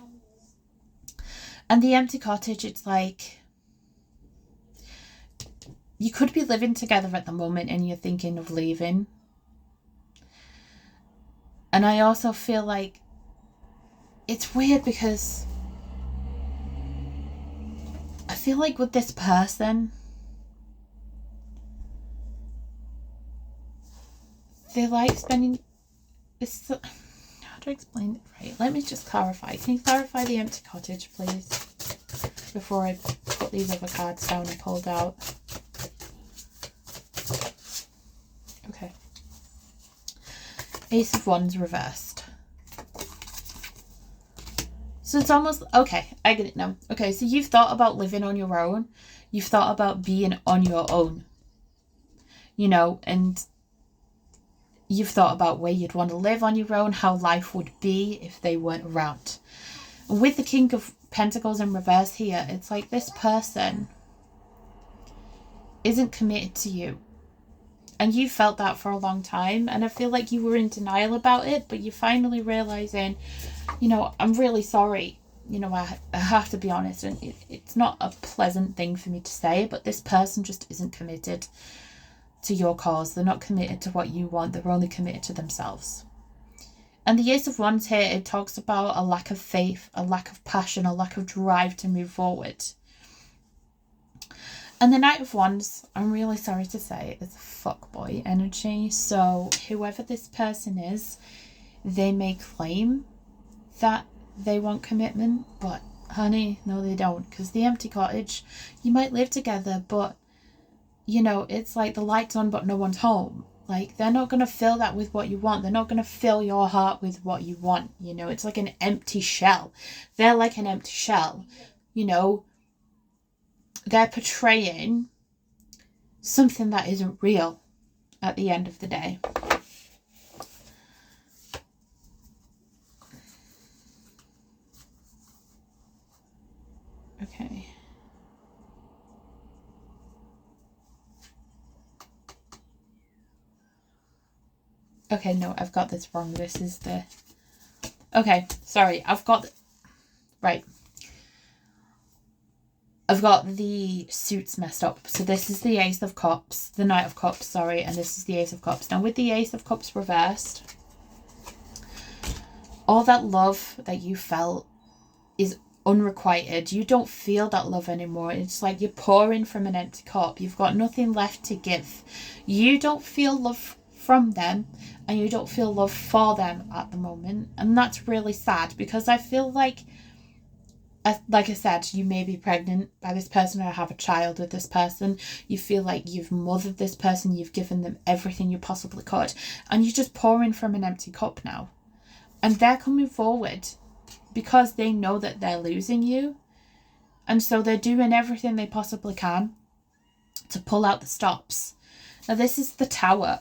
And the Empty Cottage, it's like you could be living together at the moment and you're thinking of leaving. And I also feel like it's weird because I feel like with this person, they like spending this. How do I explain it right? Let me just clarify. Can you clarify the empty cottage, please? Before I put these other cards down and pulled out. Okay. Ace of Wands reversed. So it's almost, okay, I get it now. Okay, so you've thought about living on your own. You've thought about being on your own. You know, and you've thought about where you'd want to live on your own, how life would be if they weren't around. With the King of Pentacles in reverse here, it's like this person isn't committed to you. And you felt that for a long time. And I feel like you were in denial about it, but you're finally realizing, you know, I'm really sorry. You know, I have to be honest. And it's not a pleasant thing for me to say, but this person just isn't committed to your cause. They're not committed to what you want. They're only committed to themselves. And the Ace of Wands here, it talks about a lack of faith, a lack of passion, a lack of drive to move forward. And the Knight of Wands, I'm really sorry to say, is a fuckboy energy. So whoever this person is, they may claim that they want commitment, but honey, no they don't. Because the empty cottage, you might live together, but you know, it's like the light's on but no one's home. Like, they're not going to fill that with what you want. They're not going to fill your heart with what you want. You know, it's like an empty shell. They're like an empty shell. You know, they're portraying something that isn't real at the end of the day. Okay. Okay, no, I've got this wrong. This is the... Okay, sorry. Right. I've got the suits messed up. So this is the Ace of Cups, the Knight of Cups, sorry, and this is the Ace of Cups. Now with the Ace of Cups reversed, all that love that you felt is unrequited. You don't feel that love anymore. It's like you're pouring from an empty cup. You've got nothing left to give. You don't feel love from them and you don't feel love for them at the moment. And that's really sad because I feel like I said, you may be pregnant by this person or have a child with this person. You feel like you've mothered this person. You've given them everything you possibly could. And you're just pouring from an empty cup now. And they're coming forward because they know that they're losing you. And so they're doing everything they possibly can to pull out the stops. Now this is the Tower.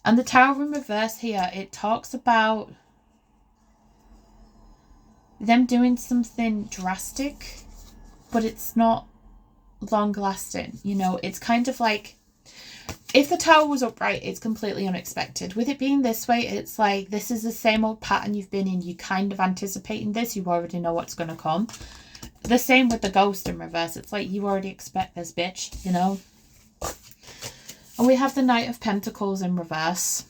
And the Tower in reverse here, it talks about them doing something drastic, but it's not long lasting. You know, it's kind of like, if the Tower was upright, it's completely unexpected. With it being this way, it's like, this is the same old pattern you've been in. You kind of anticipating this. You already know what's going to come. The same with the Ghost in reverse. It's like, you already expect this, bitch, you know. And we have the Knight of Pentacles in reverse.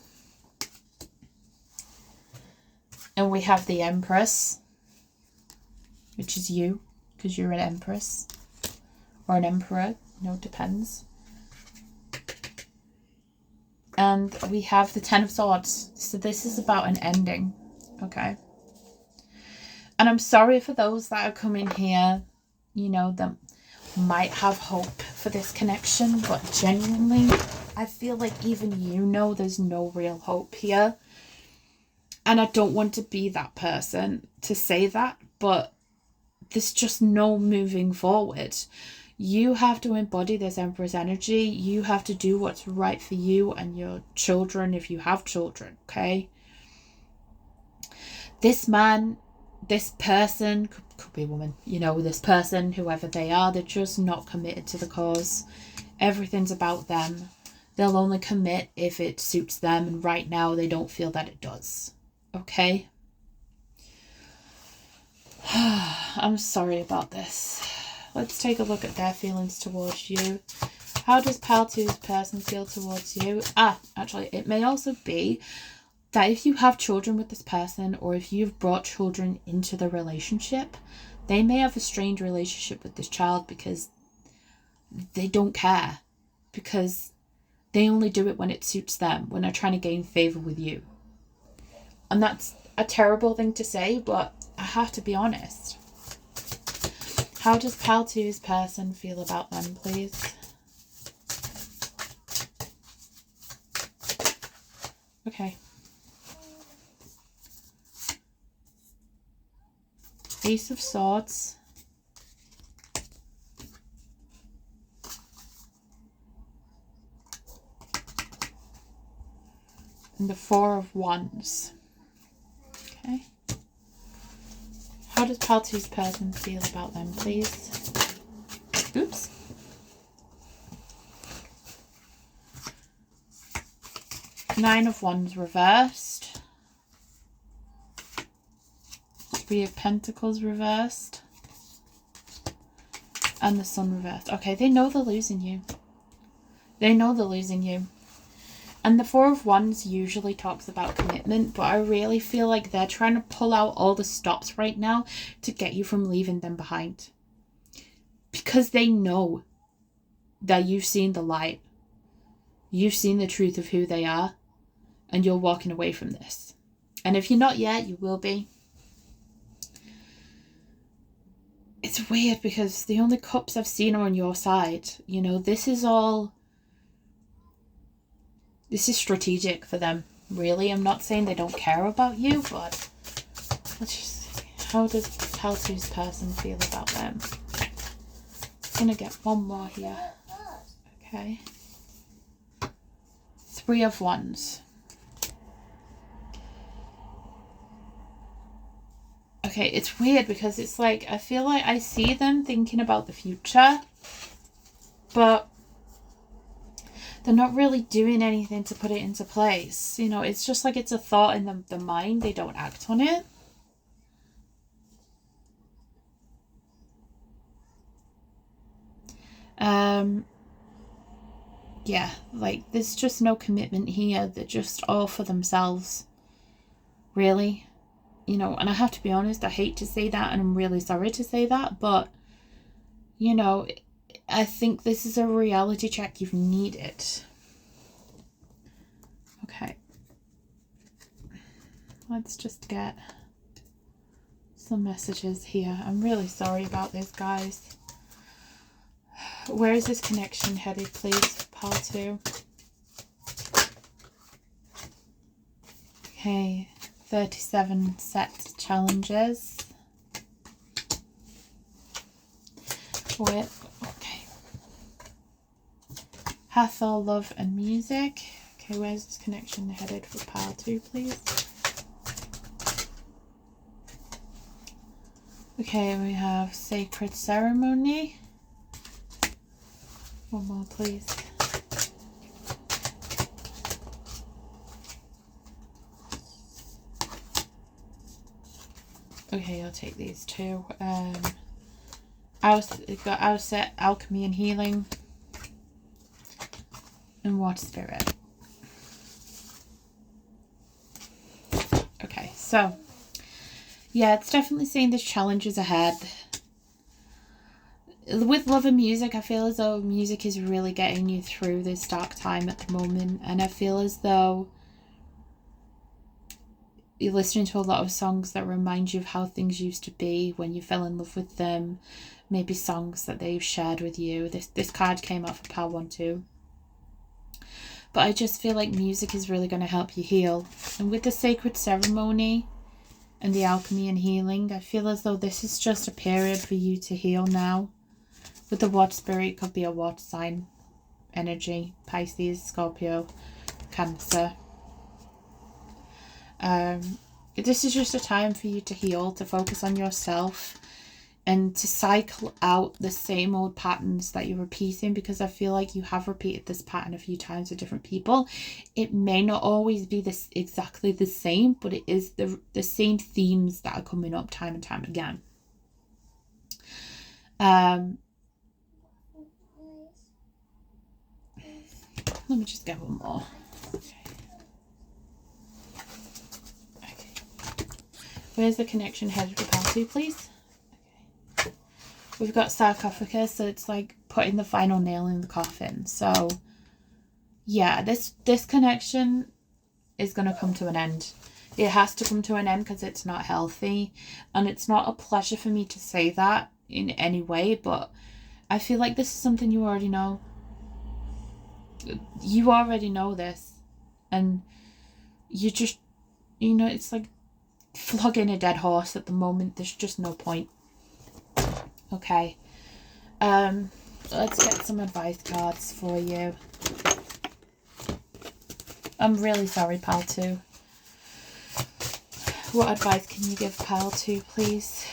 And we have the Empress, which is you, because you're an Empress. Or an Emperor, you know, it depends. And we have the Ten of Swords. So this is about an ending, okay? And I'm sorry for those that are coming here, you know, that might have hope for this connection, but genuinely, I feel like even you know there's no real hope here. And I don't want to be that person to say that, but there's just no moving forward. You have to embody this Empress energy. You have to do what's right for you and your children if you have children, okay? This man, this person, could be a woman, you know, this person, whoever they are, they're just not committed to the cause. Everything's about them. They'll only commit if it suits them, and right now they don't feel that it does, okay? I'm sorry about this. Let's take a look at their feelings towards you. How does Pile 2's person feel towards you? Actually, it may also be that if you have children with this person, or if you've brought children into the relationship, They may have a strained relationship with this child because they don't care. Because they only do it when it suits them, when they're trying to gain favour with you. And that's a terrible thing to say, but I have to be honest. How does Pal 2's person feel about them, please? Okay. Ace of Swords. And the Four of Wands. Okay. How does Pal 2's person feel about them, please? Oops. Nine of Wands reversed. Three of Pentacles reversed. And the Sun reversed. Okay, they know they're losing you. They know they're losing you. And the Four of Wands usually talks about commitment, but I really feel like they're trying to pull out all the stops right now to get you from leaving them behind. Because they know that you've seen the light. You've seen the truth of who they are. And you're walking away from this. And if you're not yet, you will be. It's weird because the only cups I've seen are on your side. You know, this is strategic for them, really. I'm not saying they don't care about you, but let's just see. How does Pal 2's person feel about them? I'm going to get one more here. Okay. Three of Wands. Okay, it's weird because it's like, I feel like I see them thinking about the future, but they're not really doing anything to put it into place. You know, it's just like it's a thought in the mind. They don't act on it. Yeah, like there's just no commitment here. They're just all for themselves. Really. You know, and I have to be honest, I hate to say that and I'm really sorry to say that, but, you know, I think this is a reality check you've needed. Okay. Let's just get some messages here. I'm really sorry about this, guys. Where is this connection headed, please? Pal 2. Okay. 37 set challenges. Okay. Hathor, love and music. Okay, where's this connection headed for Pal 2, please? Okay, we have sacred ceremony. One more, please. Okay, I'll take these two. Got outset, alchemy and healing, and water spirit. Okay, so yeah, it's definitely saying there's challenges ahead. With love and music, I feel as though music is really getting you through this dark time at the moment, and I feel as though you're listening to a lot of songs that remind you of how things used to be when you fell in love with them. Maybe songs that they've shared with you. This card came out for Pal 1 too. But I just feel like music is really going to help you heal. And with the sacred ceremony and the alchemy and healing, I feel as though this is just a period for you to heal now. With the water spirit, it could be a water sign energy. Pisces, Scorpio, Cancer. This is just a time for you to heal, to focus on yourself, and to cycle out the same old patterns that you're repeating, because I feel like you have repeated this pattern a few times with different people. It may not always be exactly the same, but it is the same themes that are coming up time and time again. Let me just get one more. Where's the connection headed for Pal 2, please? we've got sarcophagus, so it's like putting the final nail in the coffin. So yeah, this connection is going to come to an end. It has to come to an end because it's not healthy, and it's not a pleasure for me to say that in any way, but I feel like this is something you already know. You already know this, and you just, you know, it's like flogging a dead horse at the moment. There's just no point. Okay, let's get some advice cards for you. I'm really sorry, pal 2. What advice can you give pal 2, please?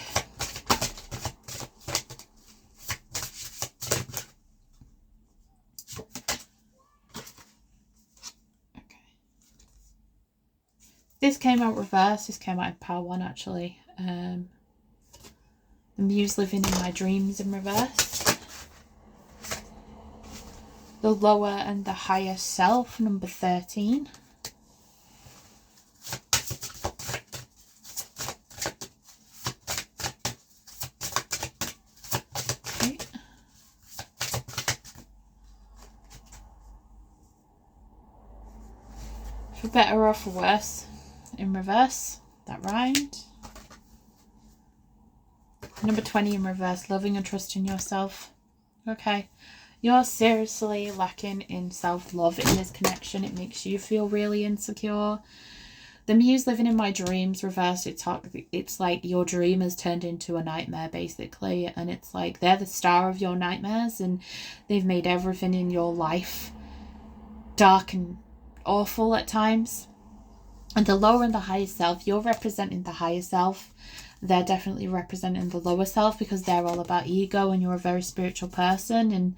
Okay. This came out reversed. This came out in pal 1, actually. The muse living in my dreams in reverse. The lower and the higher self, number 13. Okay. For better or for worse, in reverse. That rhymed. Number 20 in reverse, loving and trusting yourself. Okay. You're seriously lacking in self-love in this connection. It makes you feel really insecure. The muse living in my dreams reversed. It's like your dream has turned into a nightmare, basically. And it's like they're the star of your nightmares, and they've made everything in your life dark and awful at times. And the lower and the higher self, you're representing the higher self. They're definitely representing the lower self, because they're all about ego, and you're a very spiritual person, and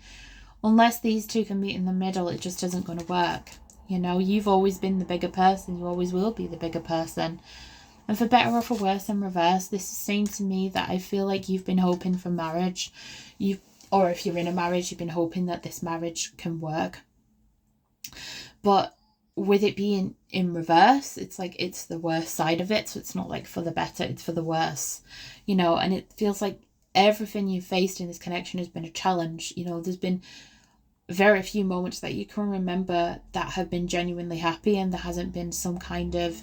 unless these two can meet in the middle, it just isn't going to work. You know, you've always been the bigger person. You always will be the bigger person. And for better or for worse in reverse, this is saying to me that I feel like you've been hoping for marriage. Or if you're in a marriage, you've been hoping that this marriage can work. But with it being in reverse, it's like it's the worst side of it. So it's not like for the better, it's for the worse. You know, and it feels like everything you faced in this connection has been a challenge. You know, there's been very few moments that you can remember that have been genuinely happy, and there hasn't been some kind of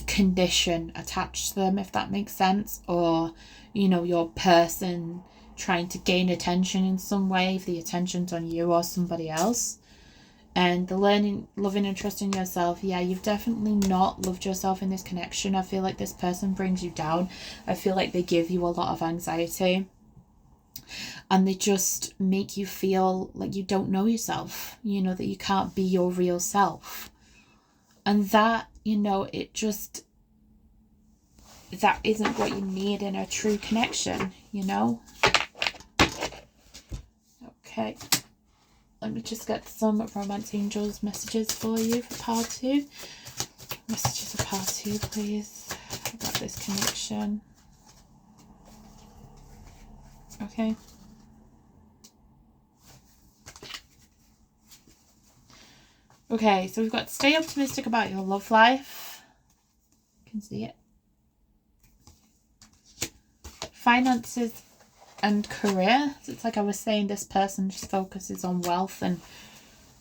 condition attached to them, if that makes sense, or, you know, your person trying to gain attention in some way, if the attention's on you or somebody else. And the learning, loving and trusting yourself, yeah, you've definitely not loved yourself in this connection. I feel like this person brings you down. I feel like they give you a lot of anxiety, and they just make you feel like you don't know yourself, you know, that you can't be your real self. And that, you know, that isn't what you need in a true connection, you know. Okay, let me just get some Romance Angels messages for you for part 2. Messages for part 2, please, about this connection. Okay. Okay, so we've got stay optimistic about your love life. You can see it. Finances and career. So it's like I was saying, this person just focuses on wealth and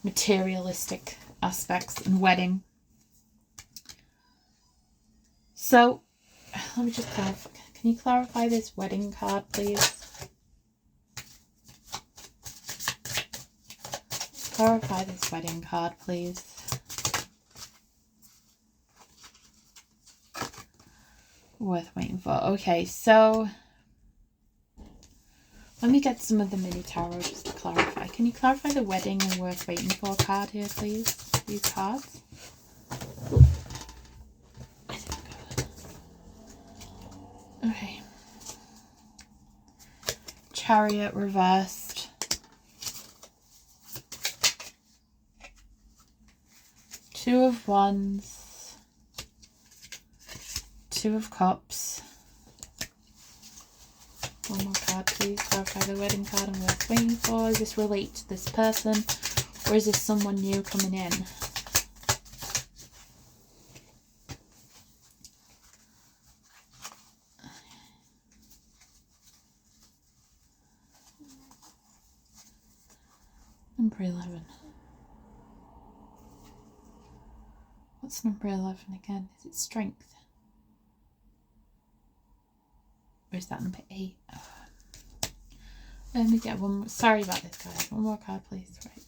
materialistic aspects and wedding. So let me just clarify. Can you clarify this wedding card, please? Clarify this wedding card, please. Worth waiting for. Okay, so let me get some of the mini tarot just to clarify. Can you clarify the wedding and worth waiting for card here, please? These cards. Okay. Chariot reversed. Two of Wands. Two of Cups. One more card, please. Clarify the wedding card and worth waiting for. Does this relate to this person, or is this someone new coming in? number 11? What's number 11 again? Is it strength? Or is that number 8? Oh. Let me get one more. Sorry about this, guys. One more card, please. Right.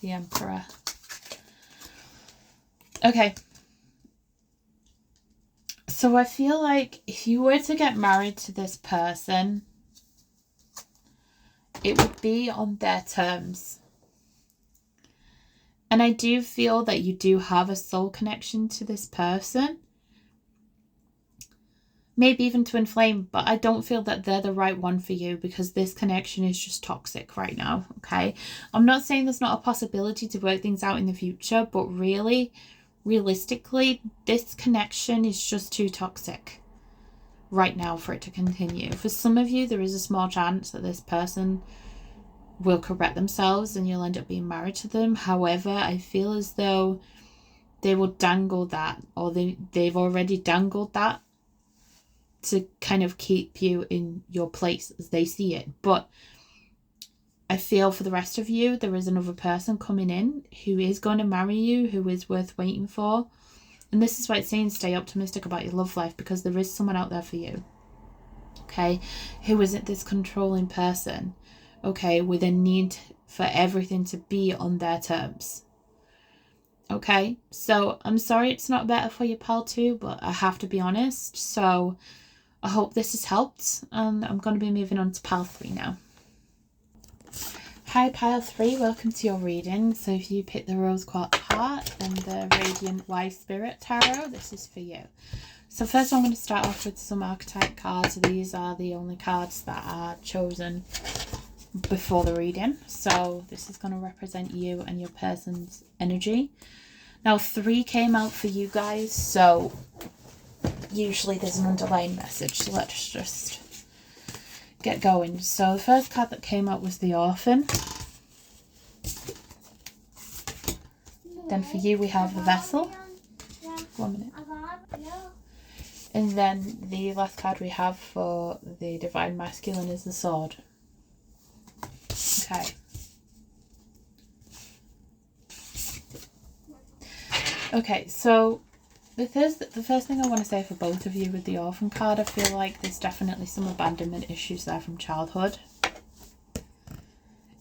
The Emperor. Okay. So I feel like if you were to get married to this person, it would be on their terms. And I do feel that you do have a soul connection to this person. Maybe even twin flame, but I don't feel that they're the right one for you because this connection is just toxic right now, okay? I'm not saying there's not a possibility to work things out in the future, but really, realistically, this connection is just too toxic right now for it to continue. For some of you, there is a small chance that this person will correct themselves and you'll end up being married to them. However, I feel as though they will dangle that, or they've already dangled that to kind of keep you in your place as they see it. But I feel for the rest of you, there is another person coming in who is going to marry you, who is worth waiting for. And this is why it's saying stay optimistic about your love life, because there is someone out there for you, okay, who isn't this controlling person, okay, with a need for everything to be on their terms. Okay, so I'm sorry it's not better for your pal too, but I have to be honest. So I hope this has helped, and I'm going to be moving on to pile 3 now. Hi pile 3, welcome to your reading. So if you pick the Rose Quartz Heart and the Radiant Wise Spirit Tarot, this is for you. So first I'm going to start off with some archetype cards. These are the only cards that are chosen before the reading. So this is going to represent you and your person's energy. Now 3 came out for you guys, so usually there's an underlying message, so let's just get going. So the first card that came out was the Orphan. Then for you we have the Vessel. 1 minute. And then the last card we have for the Divine Masculine is the Sword. Okay. Okay, so the first thing I want to say for both of you with the Orphan card, I feel like there's definitely some abandonment issues there from childhood.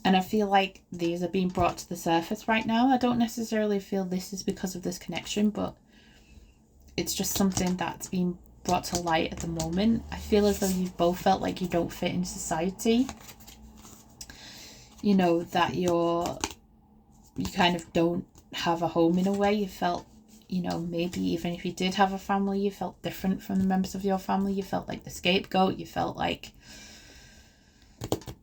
And I feel like these are being brought to the surface right now. I don't necessarily feel this is because of this connection, but it's just something that's being brought to light at the moment. I feel as though you've both felt like you don't fit in society. You know, that you kind of don't have a home in a way. You felt, you know, maybe even if you did have a family, you felt different from the members of your family. You felt like the scapegoat. You felt like,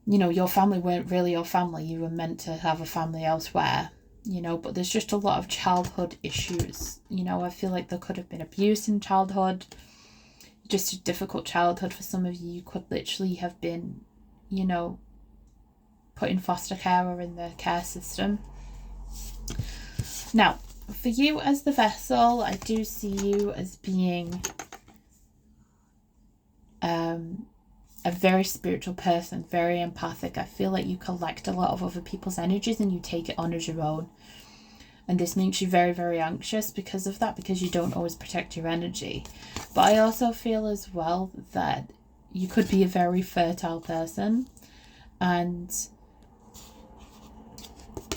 you know, your family weren't really your family. You were meant to have a family elsewhere, you know, but there's just a lot of childhood issues. You know, I feel like there could have been abuse in childhood, just a difficult childhood for some of you. You could literally have been, you know, put in foster care or in the care system. Now, for you as the Vessel, I do see you as being a very spiritual person, very empathic. I feel like you collect a lot of other people's energies and you take it on as your own. And this makes you very, very anxious because of that, because you don't always protect your energy. But I also feel as well that you could be a very fertile person, and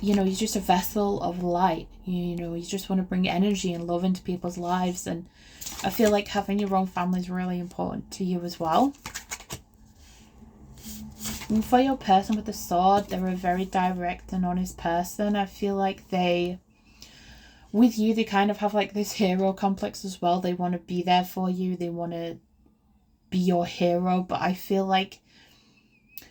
you know, you're just a vessel of light. You know, you just want to bring energy and love into people's lives. And I feel like having your own family is really important to you as well. And for your person with the Sword, they're a very direct and honest person. I feel like with you, they kind of have like this hero complex as well. They want to be there for you. They want to be your hero. But I feel like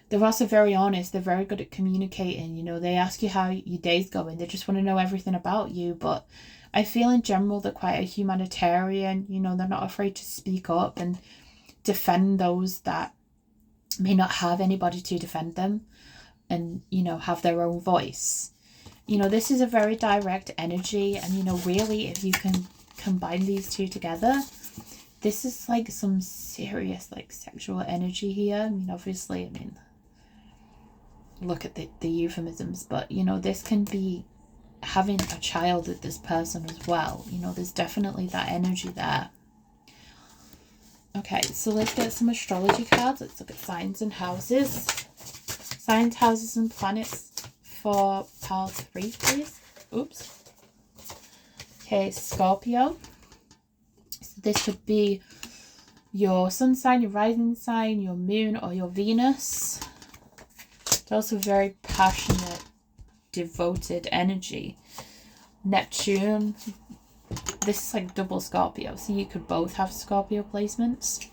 they're also very honest. They're very good at communicating. You know, they ask you how your day's going. They just want to know everything about you. But I feel in general they're quite a humanitarian. You know, they're not afraid to speak up and defend those that may not have anybody to defend them, and, you know, have their own voice. You know, this is a very direct energy, and, you know, really, if you can combine these two together, this is like some serious like sexual energy here. I mean, obviously, I mean, look at the euphemisms, but, you know, this can be having a child with this person as well. You know, there's definitely that energy there. Okay, so let's get some astrology cards. Let's look at signs and houses. Signs, houses, and planets for pile 3, please. Oops. Okay, Scorpio. So this could be your sun sign, your rising sign, your moon, or your Venus. It's also very passionate, devoted energy. Neptune. This is like double Scorpio, so you could both have Scorpio placements.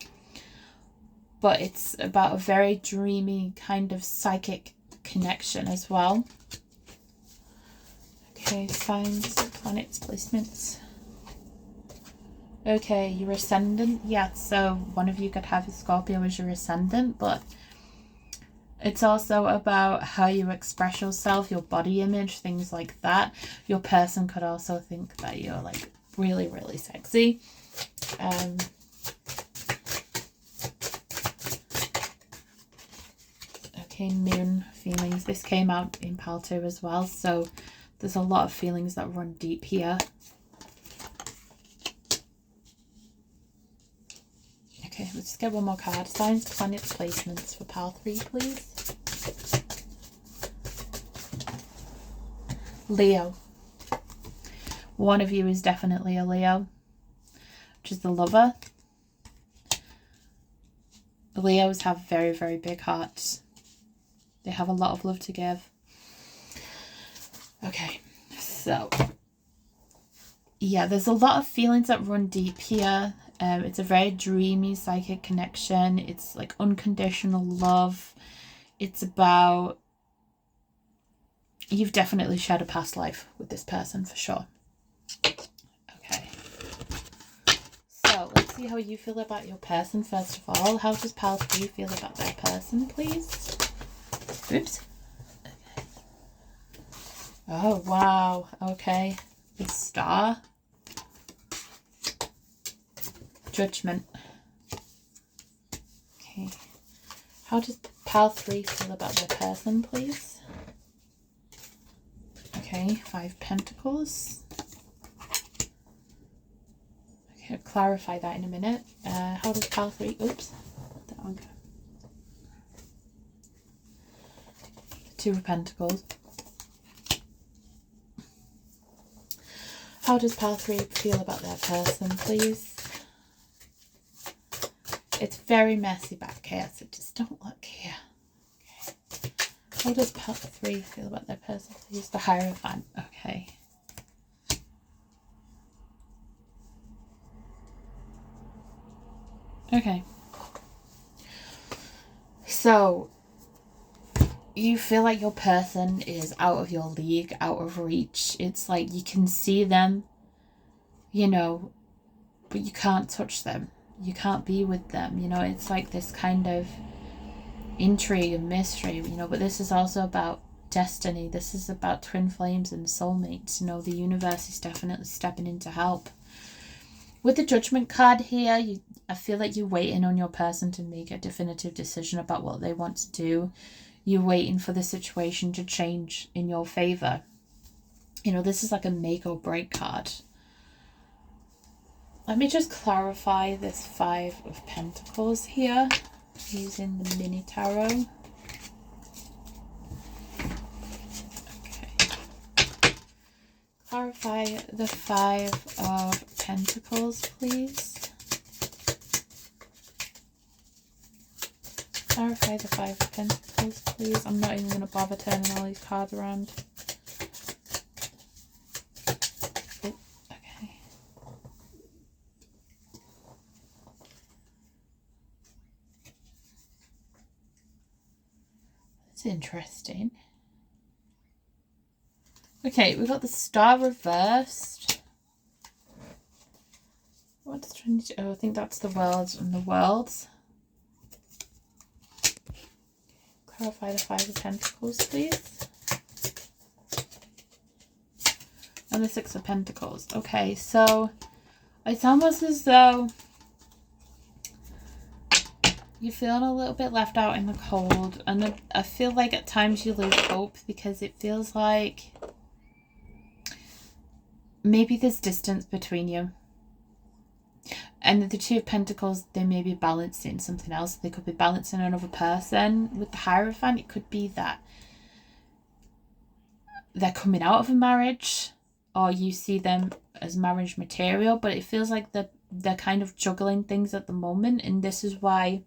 But it's about a very dreamy kind of psychic connection as well. Okay, signs, planets, placements. Okay, your ascendant. Yeah, so one of you could have a Scorpio as your ascendant, but it's also about how you express yourself, your body image, things like that. Your person could also think that you're like really, really sexy. Okay, moon feelings. This came out in pile 2 as well, so there's a lot of feelings that run deep here. Okay, let's just get one more card. Signs, planets, placements for pile 3, please. Leo. One of you is definitely a Leo, which is the lover. The Leos have very, very big hearts. They have a lot of love to give. Okay, so yeah, there's a lot of feelings that run deep here. It's a very dreamy psychic connection. It's like unconditional love. It's about, you've definitely shared a past life with this person for sure. Okay, so let's see how you feel about your person first of all. How does pile 3 feel about their person, please? Oops. Okay. Oh, wow. Okay. The Star. Judgment. Okay. How does pile 3 feel about their person, please? Okay. 5 Pentacles. Okay, I'll clarify that in a minute. How does pile 3... Oops. That one go. 2 of Pentacles. How does pile 3 feel about their person, please? It's very messy back here, so just don't look here. Okay. How does pile 3 feel about their person, please? The Hierophant. Okay. Okay. So you feel like your person is out of your league, out of reach. It's like you can see them, you know, but you can't touch them. You can't be with them. You know, it's like this kind of intrigue and mystery, you know, but this is also about destiny. This is about twin flames and soulmates. You know, the universe is definitely stepping in to help. With the Judgment card here, I feel like you're waiting on your person to make a definitive decision about what they want to do. You're waiting for the situation to change in your favor. You know, this is like a make or break card. Let me just clarify this 5 of Pentacles here using the mini tarot. Okay. Clarify the 5 of Pentacles, please. Clarify the 5 of Pentacles, please. I'm not even going to bother turning all these cards around. Oh, okay. That's interesting. Okay, we've got the Star reversed. What's Trinity? Oh, I think that's the Worlds and the Worlds. Clarify the 5 of Pentacles, please. And the 6 of Pentacles. Okay, so it's almost as though You're feeling a little bit left out in the cold, and I feel like at times you lose hope because it feels like maybe there's distance between you. And the Two of Pentacles, they may be balancing something else. They could be balancing another person. With the Hierophant, it could be that they're coming out of a marriage, or you see them as marriage material, but it feels like they're kind of juggling things at the moment, and this is why,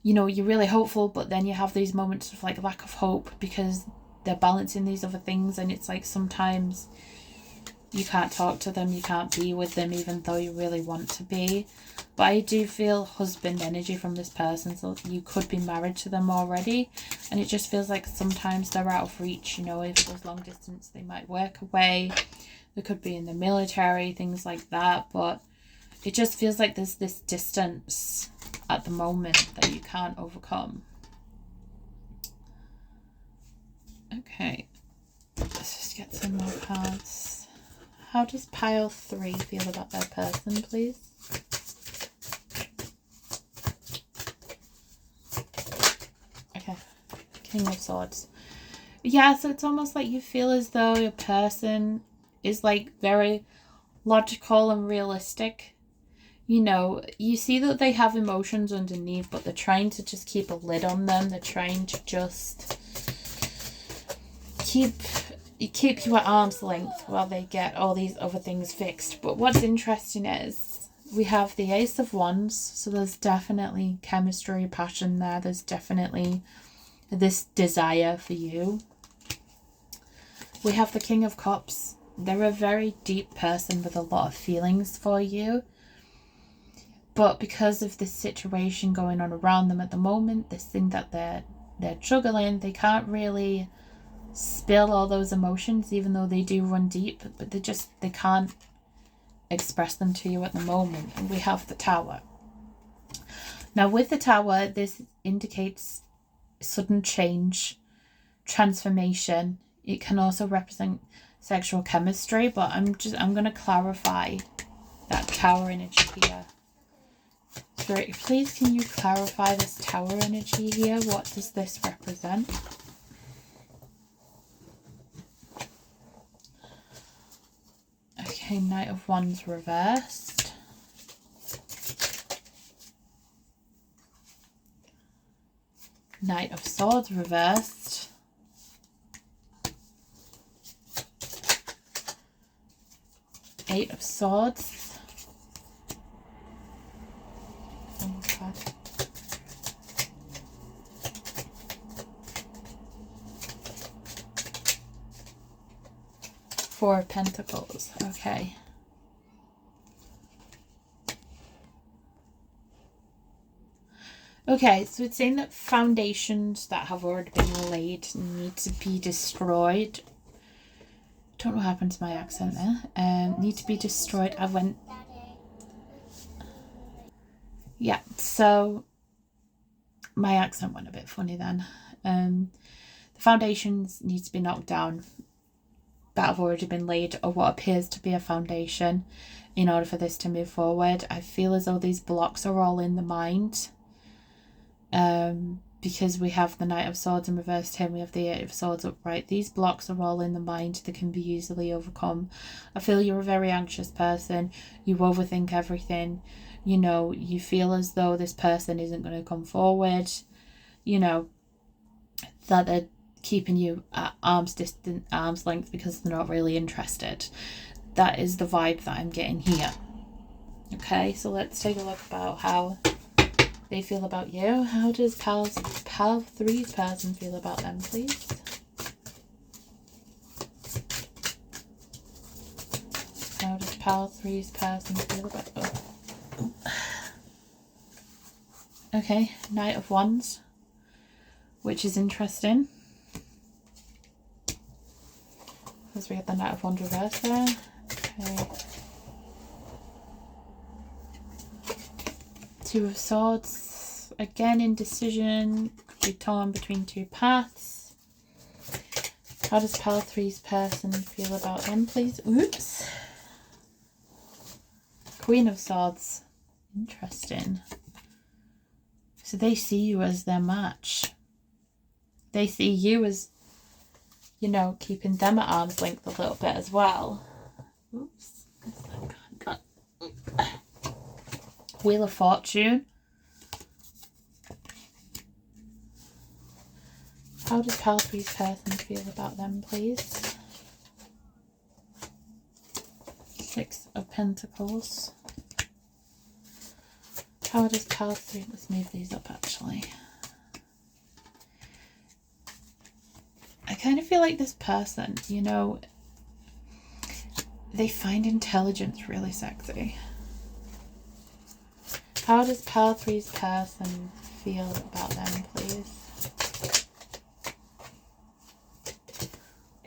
you know, you're really hopeful, but then you have these moments of like lack of hope because they're balancing these other things, and it's like sometimes you can't talk to them, you can't be with them even though you really want to be. But I do feel husband energy from this person, so you could be married to them already, and it just feels like sometimes they're out of reach. You know, if it was long distance, they might work away, they could be in the military, things like that, but it just feels like there's this distance at the moment that you can't overcome. Okay, let's just get some more cards. How does pile 3 feel about their person, please? Okay, King of Swords. Yeah, so it's almost like you feel as though your person is like very logical and realistic. You know, you see that they have emotions underneath, but they're trying to just keep a lid on them. They're trying to just keep you at arm's length while they get all these other things fixed. But what's interesting is we have the Ace of Wands, so there's definitely chemistry, passion there. There's definitely this desire for you. We have the King of Cups. They're a very deep person with a lot of feelings for you. But because of this situation going on around them at the moment, this thing that they're juggling, they can't really spill all those emotions, even though they do run deep, but they can't express them to you at the moment. And we have the Tower. Now with the Tower, this indicates sudden change, transformation. It can also represent sexual chemistry, but I'm going to clarify that Tower energy here. Spirit, please can you clarify this Tower energy here? What does this represent? Okay, Knight of Wands reversed. Knight of Swords reversed. Eight of Swords. Oh God. Four of Pentacles. Okay. Okay, so it's saying that foundations that have already been laid need to be destroyed. Don't know what happened to my accent there. Need to be destroyed. Yeah, so my accent went a bit funny then. The foundations need to be knocked down that have already been laid, or what appears to be a foundation, in order for this to move forward. I feel as though these blocks are all in the mind. Because we have the Knight of Swords in reversed here, we have the Eight of Swords upright. These blocks are all in the mind. They can be easily overcome. I feel you're a very anxious person. You overthink everything. You know, you feel as though this person isn't going to come forward. You know, that they're keeping you at arm's length because they're not really interested. That is the vibe that I'm getting here. Okay, so let's take a look about how they feel about you. How does Pal 3's person feel about them, please? How does Pal 3's person feel about them? Oh. Okay, Knight of Wands, which is interesting, because we have the Knight of Wands reverse there. Okay. Two of Swords, again indecision, could be torn between two paths. How does Pal 3's person feel about them, please? Oops. Queen of Swords, interesting. So they see you as their match. They see you as, you know, keeping them at arm's length a little bit as well. Oops. Wheel of Fortune. How does pile three's person feel about them, please? Six of Pentacles. How does pile three... Let's move these up, actually. I kind of feel like this person, you know, they find intelligence really sexy. How does pile three's person feel about them, please?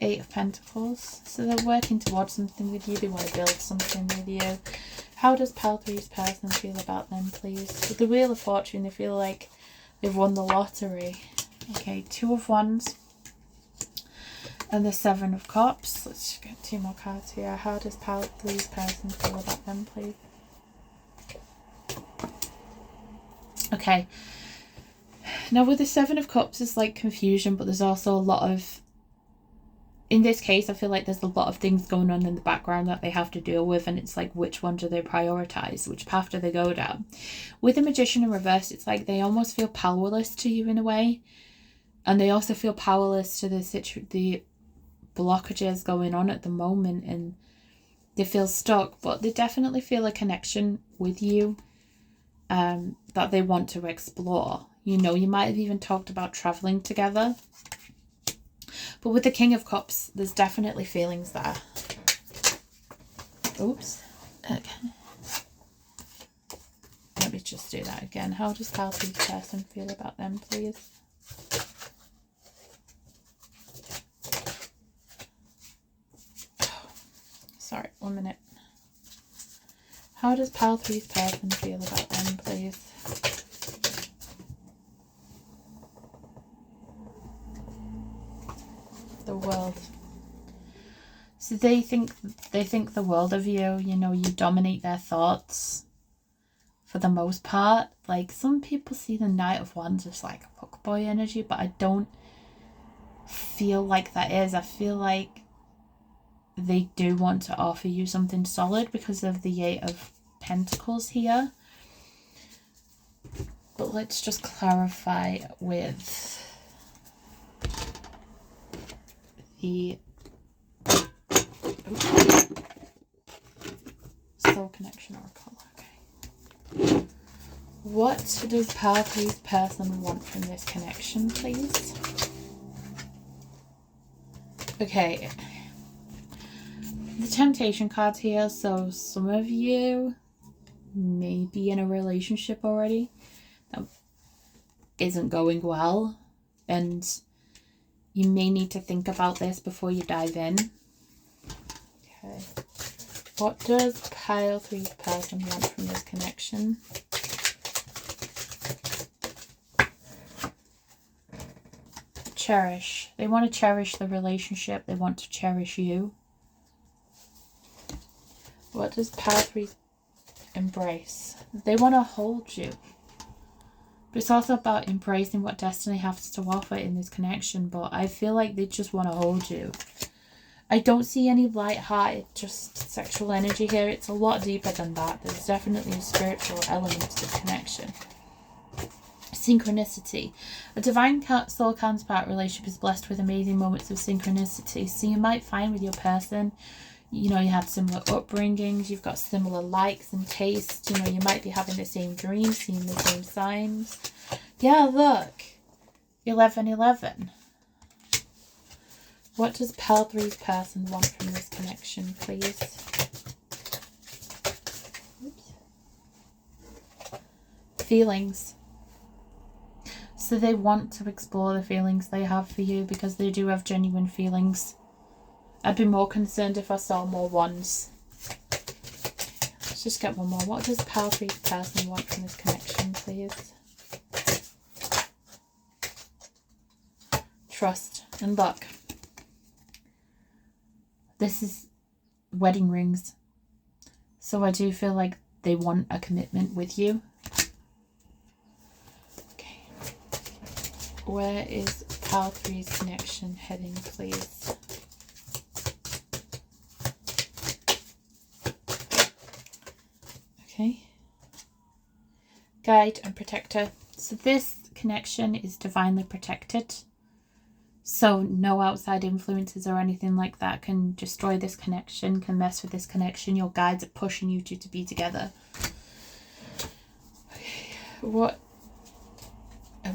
Eight of Pentacles. So they're working towards something with you. They want to build something with you. How does pile three's person feel about them, please? With the Wheel of Fortune, they feel like they've won the lottery. Okay, Two of Wands. And the Seven of Cups. Let's get two more cards here. How does pile three's person feel about them, please? Okay. Now with the Seven of Cups, it's like confusion, but there's also a lot of... In this case, I feel like there's a lot of things going on in the background that they have to deal with, and it's like, which one do they prioritize? Which path do they go down? With the Magician in reverse, it's like they almost feel powerless to you in a way, and they also feel powerless to the blockages going on at the moment, and they feel stuck, but they definitely feel a connection with you that they want to explore. You know, you might have even talked about traveling together. But with the King of Cups, there's definitely feelings there. Oops. Okay. Let me just do that again. How does pile three's person feel about them, please? Oh, sorry, 1 minute. How does pile three's person feel about them, please? The World. So they think the world of you. You know, you dominate their thoughts for the most part. Like, some people see the Knight of Wands as like a fuckboy energy, but I don't feel like that is. I feel like they do want to offer you something solid because of the Eight of Pentacles here. But let's just clarify with the Soul Connection Oracle. Okay. What does pile three's person want from this connection, please? Okay. The Temptation card's here, so some of you may be in a relationship already that isn't going well, and you may need to think about this before you dive in. Okay. What does pile three's person want from this connection? Cherish. They want to cherish the relationship. They want to cherish you. What does pile three's embrace? They want to hold you. But it's also about embracing what destiny has to offer in this connection. But I feel like they just want to hold you. I don't see any light-hearted, just sexual energy here. It's a lot deeper than that. There's definitely a spiritual element to this connection. Synchronicity. A divine soul counterpart relationship is blessed with amazing moments of synchronicity. So you might find with your person, you know, you have similar upbringings, you've got similar likes and tastes, you know, you might be having the same dreams, seeing the same signs. Yeah, look. 1111. What does pile three's person want from this connection, please? Oops. Feelings. So they want to explore the feelings they have for you because they do have genuine feelings. I'd be more concerned if I saw more ones. Let's just get one more. What does pile three's person want from this connection, please? Trust and luck. This is wedding rings. So I do feel like they want a commitment with you. Where is Pile 3's connection heading, please? Okay. Guide and protector. So this connection is divinely protected. So no outside influences or anything like that can destroy this connection, can mess with this connection. Your guides are pushing you two to be together. Okay.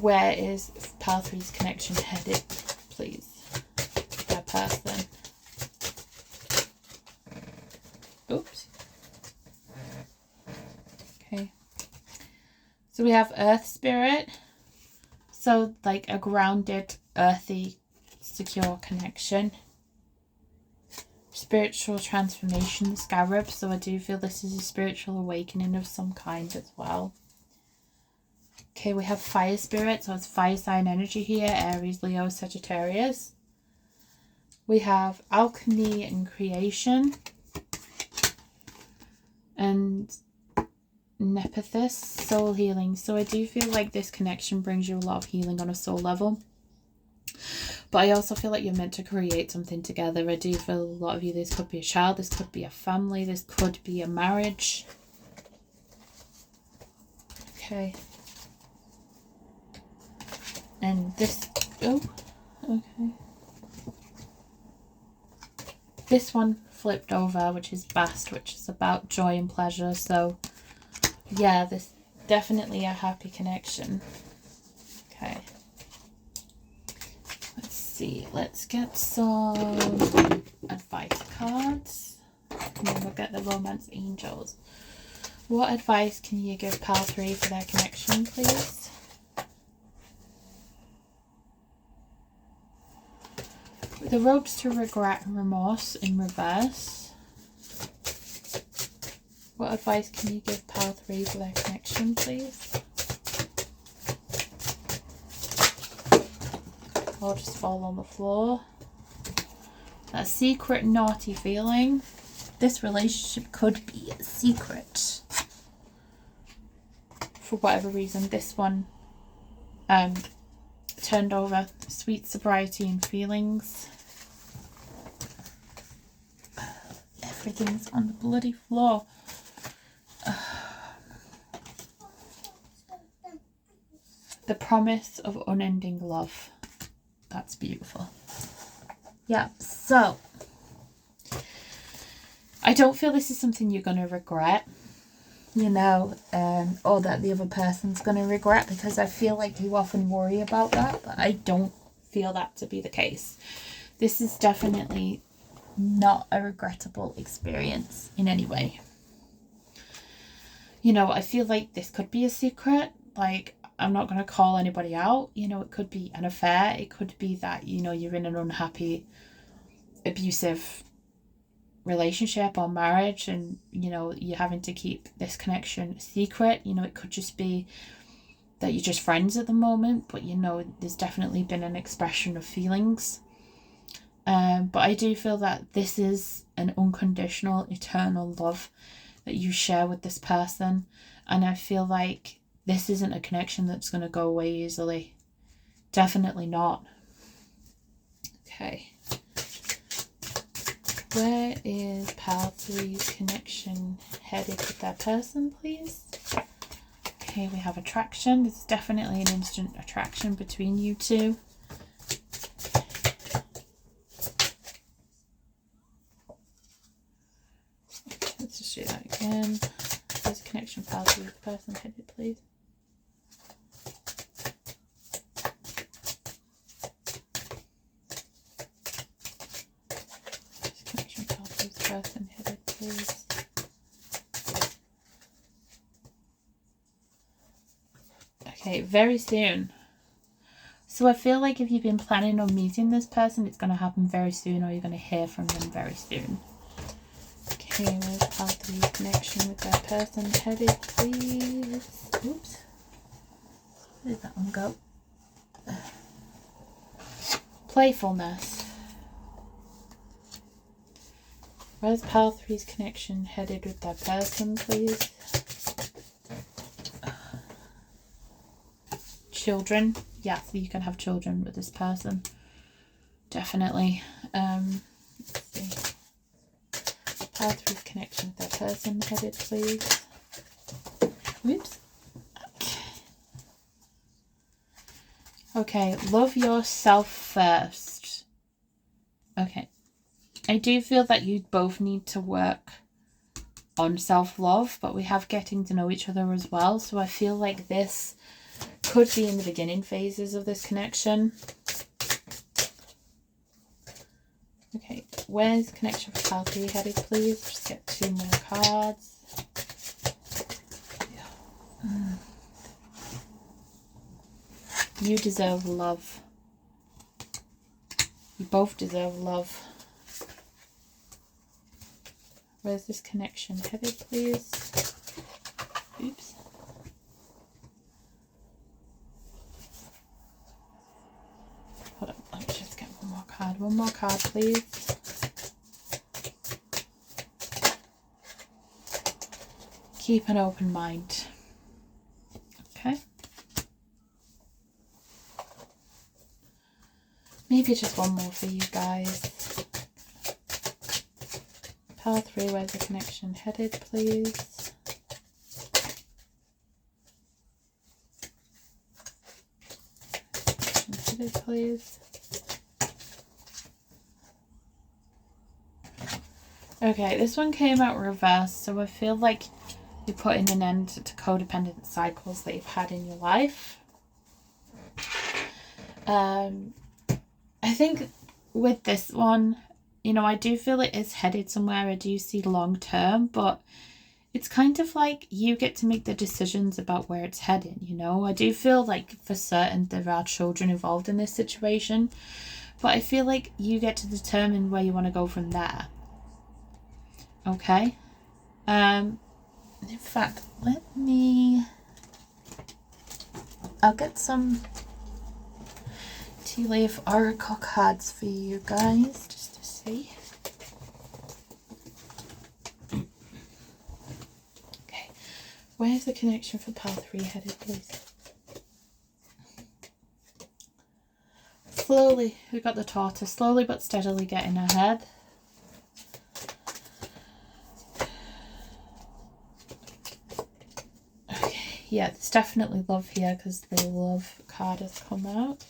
Where is Pile 3's connection headed, please? That person. Oops. Okay. So we have Earth Spirit. So like a grounded, earthy, secure connection. Spiritual transformation, Scarab. So I do feel this is a spiritual awakening of some kind as well. Okay, we have Fire Spirit, so it's fire sign energy here, Aries, Leo, Sagittarius. We have Alchemy and Creation. And Nephthys, Soul Healing. So I do feel like this connection brings you a lot of healing on a soul level. But I also feel like you're meant to create something together. I do feel a lot of you, this could be a child, this could be a family, this could be a marriage. Okay. And this, oh, okay. This one flipped over, which is Bast, which is about joy and pleasure. So, yeah, this definitely a happy connection. Okay. Let's see. Let's get some advice cards. And then we'll get the Romance Angels. What advice can you give Pile 3 for their connection, please? The Ropes to Regret and Remorse in reverse. What advice can you give Pile 3 for their connection, please? Or just fall on the floor. That secret naughty feeling. This relationship could be a secret. For whatever reason, this one turned over. Sweet sobriety and feelings. Everything's on the bloody floor. The promise of unending love. That's beautiful. Yeah, so I don't feel this is something you're going to regret, you know, or that the other person's going to regret, because I feel like you often worry about that, but I don't feel that to be the case. This is definitely not a regrettable experience in any way. You know, I feel like this could be a secret. Like, I'm not going to call anybody out. You know, it could be an affair. It could be that, you know, you're in an unhappy, abusive relationship or marriage, and, you know, you're having to keep this connection secret. You know, it could just be that you're just friends at the moment, but, you know, there's definitely been an expression of feelings. But I do feel that this is an unconditional, eternal love that you share with this person. And I feel like this isn't a connection that's going to go away easily. Definitely not. Okay. Where is Pile 3's connection headed with that person, please? Okay, we have attraction. There's definitely an instant attraction between you two. Let's just do that again. There's a connection Pile 3's person headed, please. Person headed, please. Okay, very soon. So I feel like if you've been planning on meeting this person, it's going to happen very soon, or you're going to hear from them very soon. Okay, where's Pile 3's connection with that person headed, please? Oops. Where did that one go? Playfulness. Where's Pile 3's connection headed with that person, please? Children. yeah, so you can have children with this person. Definitely. Let's see. Pile 3's connection with that person headed, please. Whoops. Okay, love yourself first. Okay. I do feel that you both need to work on self-love, but we have getting to know each other as well. So I feel like this could be in the beginning phases of this connection. Okay, where's the connection for pile 3 headed, please? Just get 2 more cards. You deserve love. You both deserve love. Where's this connection headed, please? Oops. Hold on, let me just get one more card. One more card, please. Keep an open mind. Okay. Maybe just one more for you guys. Pile 3, where's the connection headed, please? Connection headed, please. Okay, this one came out reversed, so I feel like you're putting an end to codependent cycles that you've had in your life. I think with this one, you know, I do feel it is headed somewhere. I do see long term, but it's kind of like you get to make the decisions about where it's heading, you know. I do feel like for certain there are children involved in this situation, but I feel like you get to determine where you want to go from there. Okay. In fact, I'll get some tea leaf oracle cards for you guys just to see. Okay, where's the connection for pile 3 headed, please? Slowly, we got the tortoise, slowly but steadily getting ahead. Okay, yeah, there's definitely love here because the love card has come out.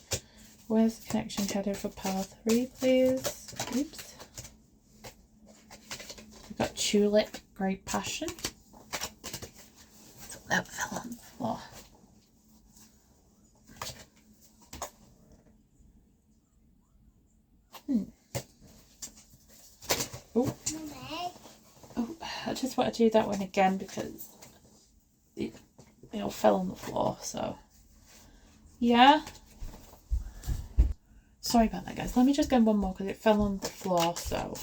Where's the connection headed for pile 3, please? Oops. We've got tulip, great passion. That fell on the floor. Oh, I just want to do that one again because it all fell on the floor. So, yeah. Sorry about that, guys. Let me just get one more because it fell on the floor. So,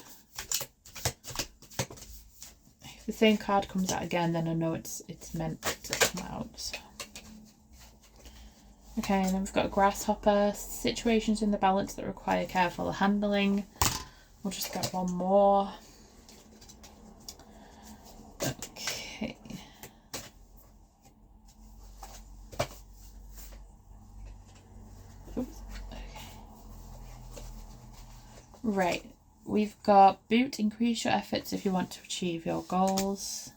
if the same card comes out again, then I know it's meant to come out. So. Okay, and then we've got a grasshopper. Situations in the balance that require careful handling. We'll just get one more. Okay. Oops. Okay. Right. We've got boot, increase your efforts if you want to achieve your goals.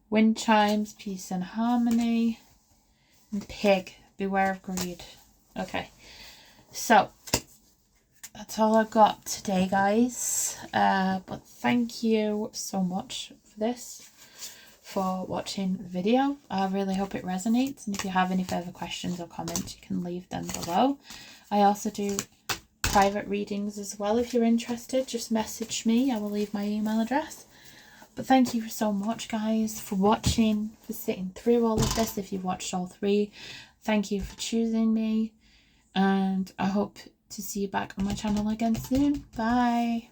Wind chimes, peace and harmony. And pig, beware of greed. Okay. So that's all I've got today, guys. But thank you so much for this, for watching the video. I really hope it resonates. And if you have any further questions or comments, you can leave them below. I also do private readings as well. If you're interested, just message me. I will leave my email address. But thank you so much, guys, for watching, for sitting through all of this. If you've watched all 3, thank you for choosing me. And I hope to see you back on my channel again soon. Bye.